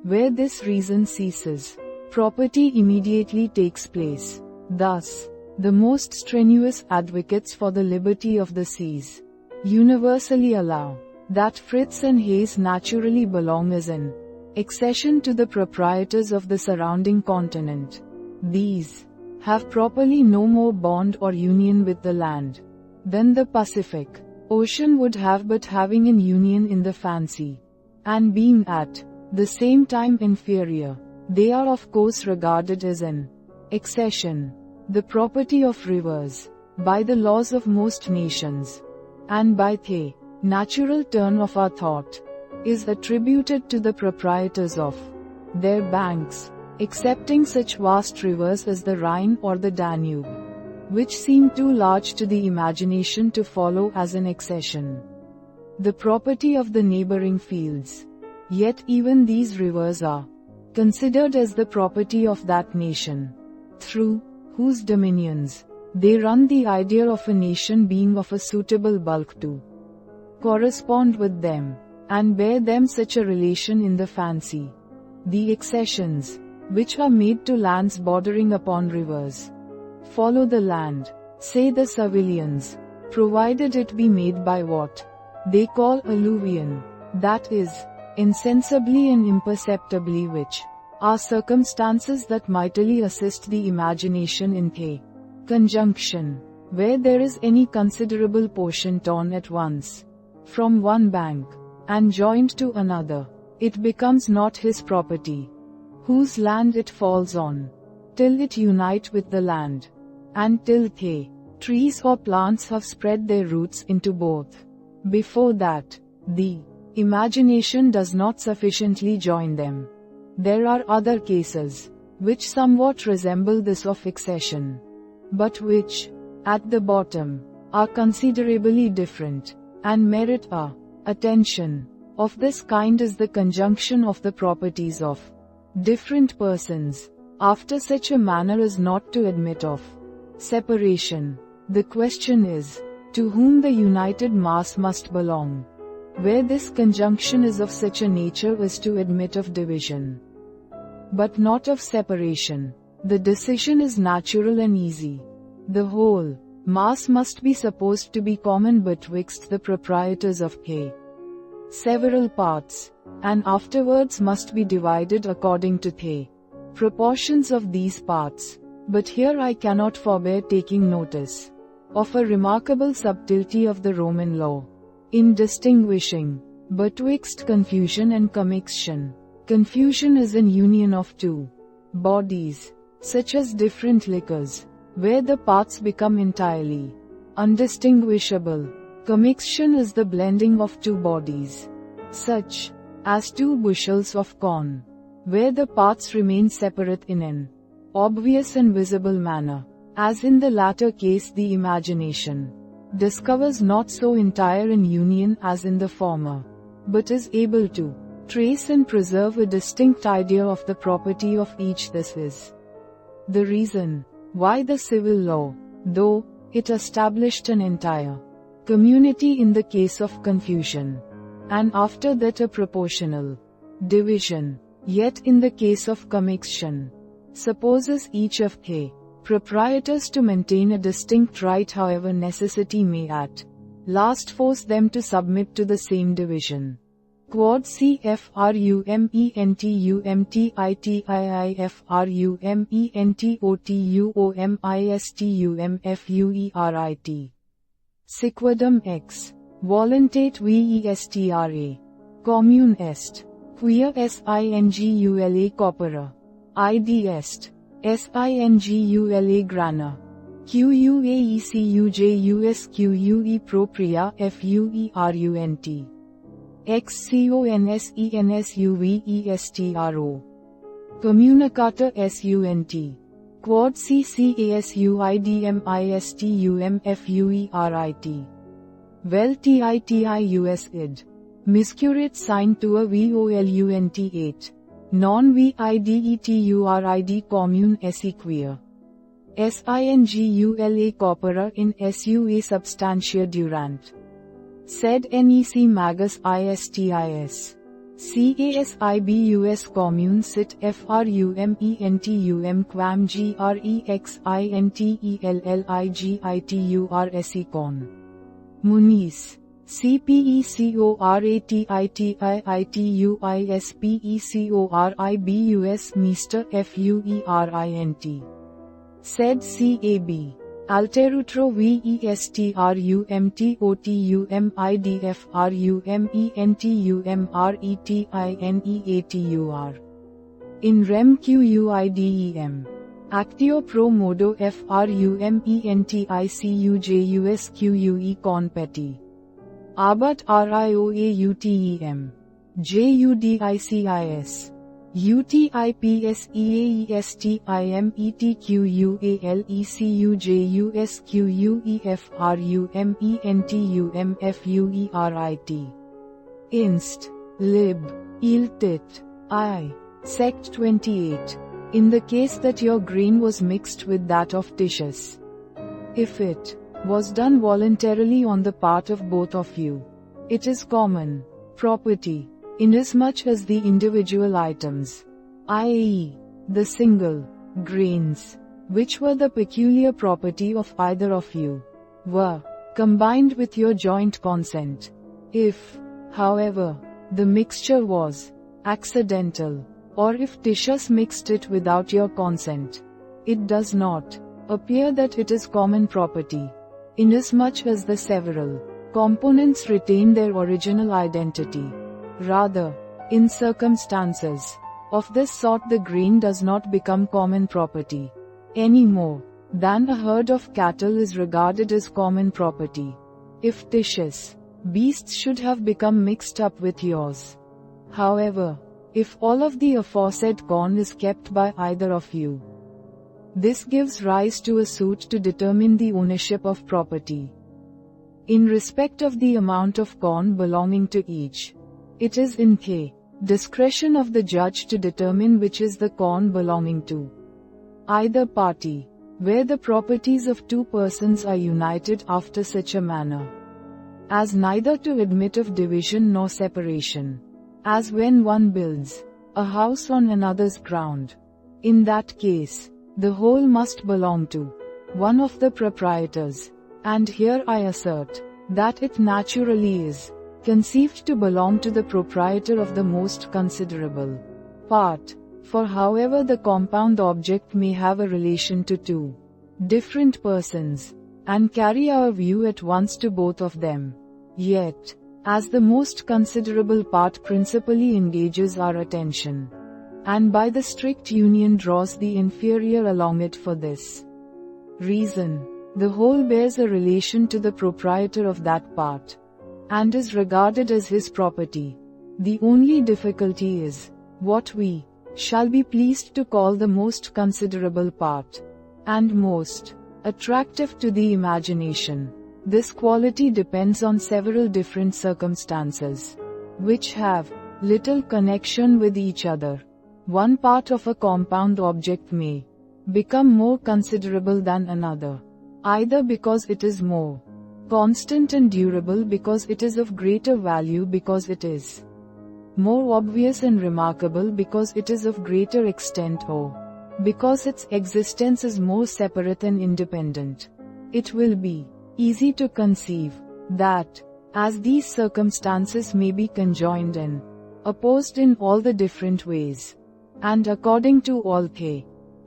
Where this reason ceases, property immediately takes place. Thus, the most strenuous advocates for the liberty of the seas universally allow that Fritz and Hayes naturally belong as an accession to the proprietors of the surrounding continent. These have properly no more bond or union with the land than the Pacific Ocean would have, but having an union in the fancy, and being at the same time inferior, they are of course regarded as an accession, the property of rivers, by the laws of most nations, and by the natural turn of our thought, is attributed to the proprietors of their banks, excepting such vast rivers as the Rhine or the Danube, which seem too large to the imagination to follow as an accession, the property of the neighboring fields. Yet even these rivers are considered as the property of that nation, through whose dominions they run. The idea of a nation being of a suitable bulk to correspond with them, and bear them such a relation in the fancy. The accessions, which are made to lands bordering upon rivers, follow the land, say the civilians, provided it be made by what they call alluvion, that is, insensibly and imperceptibly, which are circumstances that mightily assist the imagination in the conjunction, where there is any considerable portion torn at once from one bank, and joined to another, it becomes not his property, whose land it falls on, till it unite with the land, and till the trees or plants have spread their roots into both. Before that, the imagination does not sufficiently join them. There are other cases, which somewhat resemble this of accession, but which, at the bottom, are considerably different, and merit our attention. Of this kind is the conjunction of the properties of different persons, after such a manner as not to admit of separation. The question is, to whom the united mass must belong. Where this conjunction is of such a nature as to admit of division, but not of separation, the decision is natural and easy. The whole mass must be supposed to be common betwixt the proprietors of the several parts, and afterwards must be divided according to the proportions of these parts. But here I cannot forbear taking notice of a remarkable subtlety of the Roman law, in distinguishing betwixt confusion and commixtion. Confusion is an union of two bodies, such as different liquors, where the parts become entirely undistinguishable. Commixtion is the blending of two bodies, such as two bushels of corn, where the parts remain separate in an obvious and visible manner. As in the latter case, the imagination discovers not so entire an union as in the former, but is able to trace and preserve a distinct idea of the property of each. This is the reason why the civil law, though It established an entire community in the case of confusion, and after that a proportional division. Yet in the case of commixtion, supposes each of the proprietors to maintain a distinct right, however necessity may at last force them to submit to the same division. Quod cfrumentititifrumentotiomistumfuerit. Siquidem ex voluntate vestra. Commune est. Quia singula corpora. Id est. Singula grana. Quaecujusque propria fuerunt. Xconsensusuvestro. Communicata sunt. Quod ccasuidmistumfuerit. Vel titius id. Miscurit sign tua volunt 8. Non videturid commune essequia. Singula corpora in sua substantia durant. Sed nec magus istis. Casibus commune sit frumentum quam grexintellligitursecon. Munis. CPECORATIITIITUISPECORIBUS Mr. FUERINT. Sed CAB. Alterutro vestrumidfrumentumretineatur. In rem quidem. Actio pro modo frumenticujusque competi. Abat rioutem. Judicis. UTIPSEASTIMETQUELECUJUSQUEFRUMENTUMFUERIT. Inst. Lib. Iltit. I. Sect 28. In the case that your grain was mixed with that of Titius. If it was done voluntarily on the part of both of you, it is common property, inasmuch as the individual items, i.e., the single grains, which were the peculiar property of either of you, were combined with your joint consent. If, however, the mixture was accidental, or if Titius mixed it without your consent, it does not appear that it is common property, inasmuch as the several components retain their original identity. Rather, in circumstances of this sort, the grain does not become common property any more than a herd of cattle is regarded as common property. If Titius' beasts should have become mixed up with yours. However, if all of the aforesaid corn is kept by either of you, this gives rise to a suit to determine the ownership of property. In respect of the amount of corn belonging to each, it is in the discretion of the judge to determine which is the corn belonging to either party, where the properties of two persons are united after such a manner as neither to admit of division nor separation, as when one builds a house on another's ground. In that case, the whole must belong to one of the proprietors, and here I assert that it naturally is conceived to belong to the proprietor of the most considerable part, for however the compound object may have a relation to two different persons, and carry our view at once to both of them, yet, as the most considerable part principally engages our attention, and by the strict union draws the inferior along it for this reason, the whole bears a relation to the proprietor of that part, and is regarded as his property. The only difficulty is what we shall be pleased to call the most considerable part, and most attractive to the imagination. This quality depends on several different circumstances, which have little connection with each other. One part of a compound object may become more considerable than another, either because it is more constant and durable, because it is of greater value, because it is more obvious and remarkable, because it is of greater extent, or because its existence is more separate and independent. It will be easy to conceive that, as these circumstances may be conjoined and opposed in all the different ways, and according to all the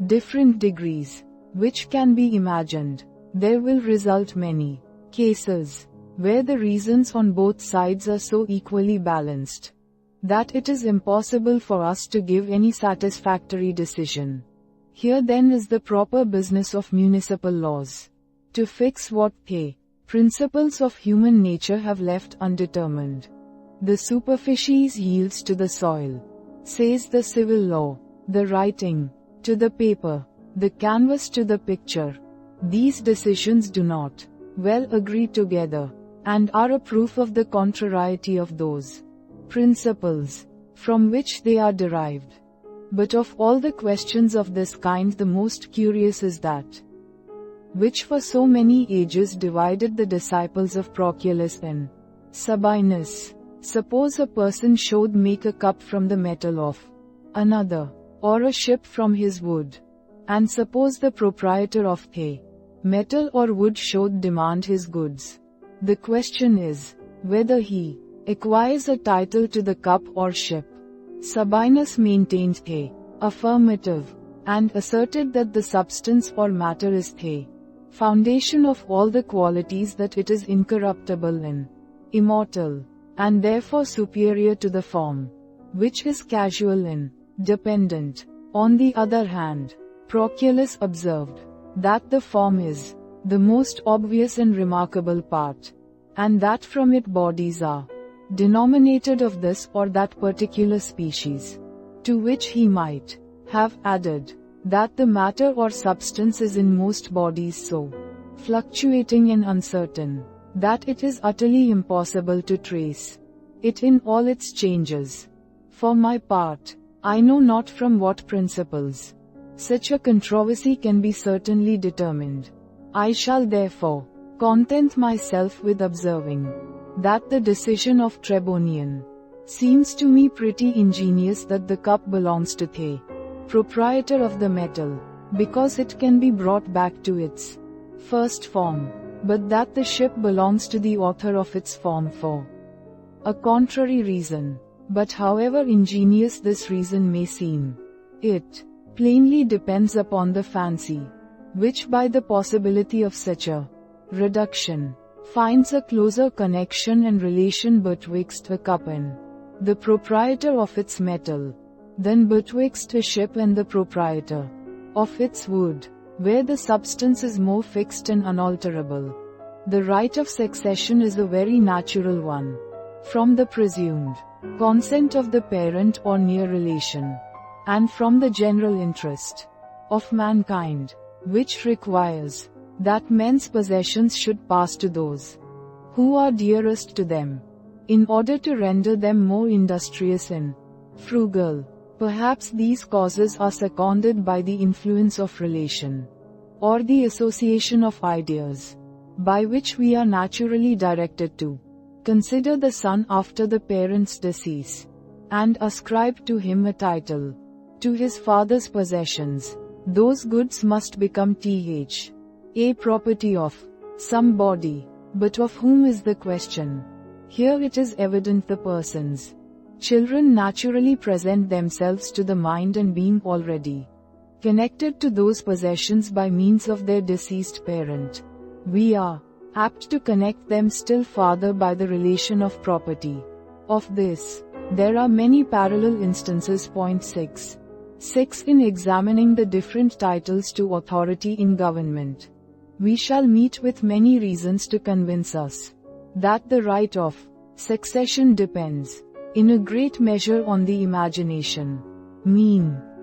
different degrees which can be imagined, there will result many cases where the reasons on both sides are so equally balanced that it is impossible for us to give any satisfactory decision. Here then is the proper business of municipal laws, to fix what the principles of human nature have left undetermined. The superficies yields to the soil, says the civil law, the writing to the paper, the canvas to the picture. These decisions do not well agree together, and are a proof of the contrariety of those principles from which they are derived. But of all the questions of this kind, the most curious is that which for so many ages divided the disciples of Proclus and Sabinus. Suppose a person should make a cup from the metal of another, or a ship from his wood, and suppose the proprietor of the metal or wood should demand his goods. The question is, whether he acquires a title to the cup or ship. Sabinus maintained the affirmative, and asserted that the substance or matter is the foundation of all the qualities, that it is incorruptible and immortal, and therefore superior to the form, which is casual and dependent. On the other hand, Proclus observed that the form is the most obvious and remarkable part, and that from it bodies are denominated of this or that particular species. To which he might have added that the matter or substance is in most bodies so fluctuating and uncertain that it is utterly impossible to trace it in all its changes. For my part, I know not from what principles such a controversy can be certainly determined. I shall therefore content myself with observing that the decision of Tribonian seems to me pretty ingenious, that the cup belongs to the proprietor of the metal, because it can be brought back to its first form, but that the ship belongs to the author of its form for a contrary reason. But however ingenious this reason may seem, it plainly depends upon the fancy, which by the possibility of such a reduction finds a closer connection and relation betwixt a cup and the proprietor of its metal than betwixt a ship and the proprietor of its wood, where the substance is more fixed and unalterable. The right of succession is a very natural one, from the presumed consent of the parent or near relation, and from the general interest of mankind, which requires that men's possessions should pass to those who are dearest to them, in order to render them more industrious and frugal. Perhaps these causes are seconded by the influence of relation, or the association of ideas, by which we are naturally directed to consider the son after the parent's decease, and ascribe to him a title to his father's possessions. Those goods must become a property of somebody, but of whom is the question. Here it is evident the persons, children naturally present themselves to the mind, and being already connected to those possessions by means of their deceased parent, we are apt to connect them still farther by the relation of property. Of this, there are many parallel instances. 6. In examining the different titles to authority in government, we shall meet with many reasons to convince us that the right of succession depends, in a great measure, on the imagination.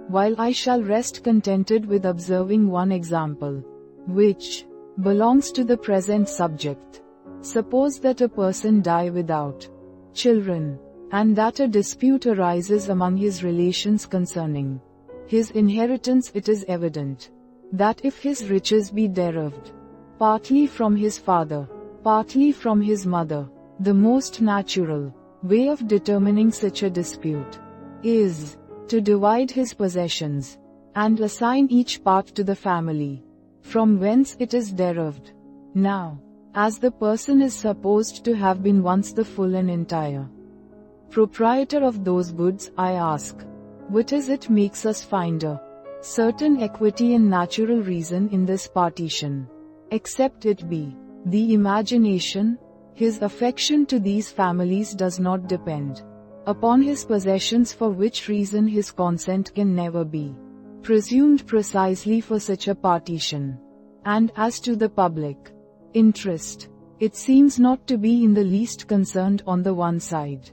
While I shall rest contented with observing one example, which belongs to the present subject. Suppose that a person die without children, and that a dispute arises among his relations concerning his inheritance. It is evident that if his riches be derived partly from his father, partly from his mother. The most natural way of determining such a dispute is to divide his possessions and assign each part to the family from whence it is derived. Now, as the person is supposed to have been once the full and entire proprietor of those goods, I ask, what is it makes us find a certain equity and natural reason in this partition, except it be the imagination? His affection to these families does not depend upon his possessions, for which reason his consent can never be presumed precisely for such a partition. And as to the public interest, it seems not to be in the least concerned on the one side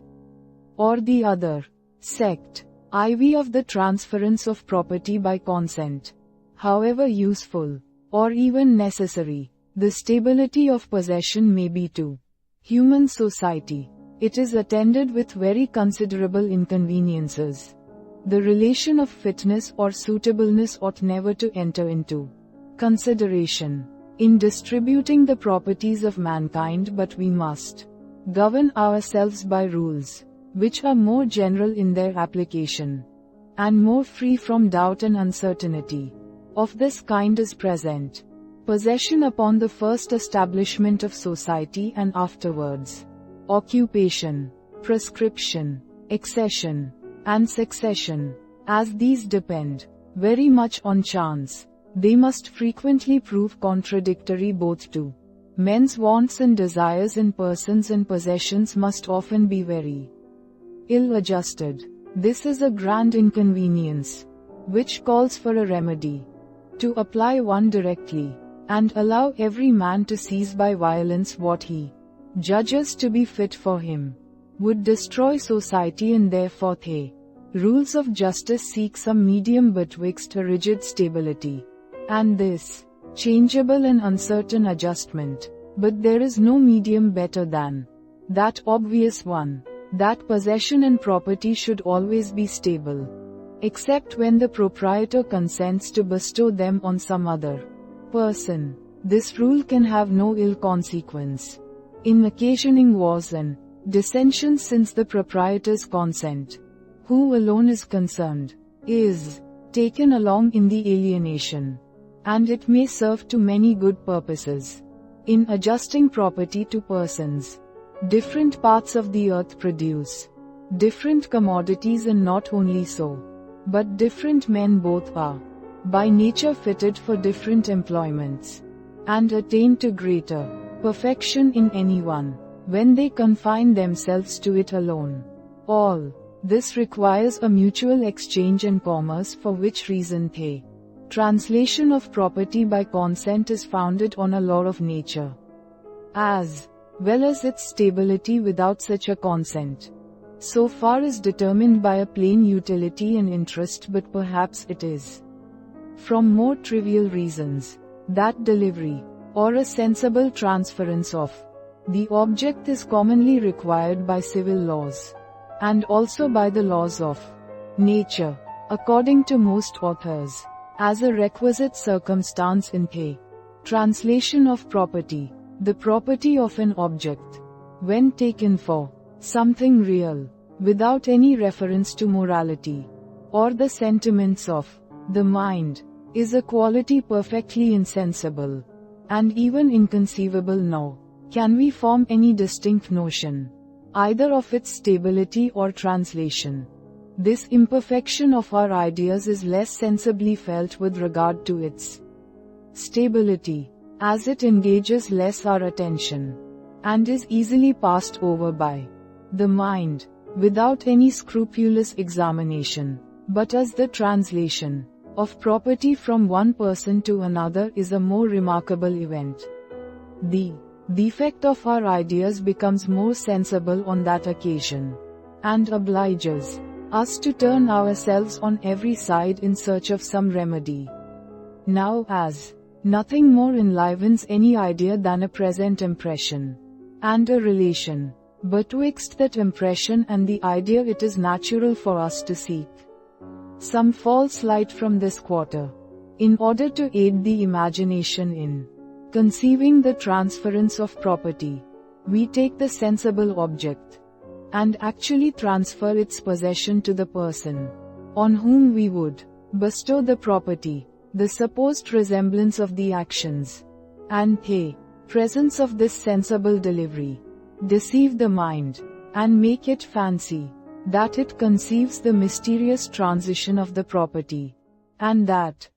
or the other. Sect IV of the transference of property by consent, however useful or even necessary the stability of possession may be to human society, it is attended with very considerable inconveniences. The relation of fitness or suitableness ought never to enter into consideration in distributing the properties of mankind, but we must govern ourselves by rules which are more general in their application and more free from doubt and uncertainty. Of this kind is present possession upon the first establishment of society, and afterwards occupation, prescription, accession, and succession. As these depend very much on chance, they must frequently prove contradictory both to men's wants and desires, and persons and possessions must often be very ill adjusted. This is a grand inconvenience, which calls for a remedy. To apply one directly, and allow every man to seize by violence what he judges to be fit for him, would destroy society, and therefore the rules of justice seek some medium betwixt a rigid stability and this changeable and uncertain adjustment. But there is no medium better than that obvious one, that possession and property should always be stable, except when the proprietor consents to bestow them on some other person. This rule can have no ill consequence in occasioning wars and dissensions, since the proprietor's consent, who alone is concerned, is taken along in the alienation, and it may serve to many good purposes. In adjusting property to persons, different parts of the earth produce different commodities, and not only so, but different men both are by nature fitted for different employments, and attain to greater perfection in any one when they confine themselves to it alone. All this requires a mutual exchange and commerce, for which reason the translation of property by consent is founded on a law of nature, as well as its stability. Without such a consent, so far is determined by a plain utility and interest, but perhaps it is from more trivial reasons that delivery, or a sensible transference of the object, is commonly required by civil laws, and also by the laws of nature, according to most authors, as a requisite circumstance in the translation of property. The property of an object, when taken for something real, without any reference to morality or the sentiments of the mind, is a quality perfectly insensible and even inconceivable. Nor can we form any distinct notion either of its stability or translation. This imperfection of our ideas is less sensibly felt with regard to its stability, as it engages less our attention, and is easily passed over by the mind, without any scrupulous examination. But as the translation of property from one person to another is a more remarkable event, the defect of our ideas becomes more sensible on that occasion, and obliges us to turn ourselves on every side in search of some remedy. Now, as nothing more enlivens any idea than a present impression, and a relation betwixt that impression and the idea, it is natural for us to seek some false light from this quarter, in order to aid the imagination in Conceiving the transference of property, we take the sensible object and actually transfer its possession to the person on whom we would bestow the property. The supposed resemblance of the actions and presence of this sensible delivery deceive the mind and make it fancy that it conceives the mysterious transition of the property, and that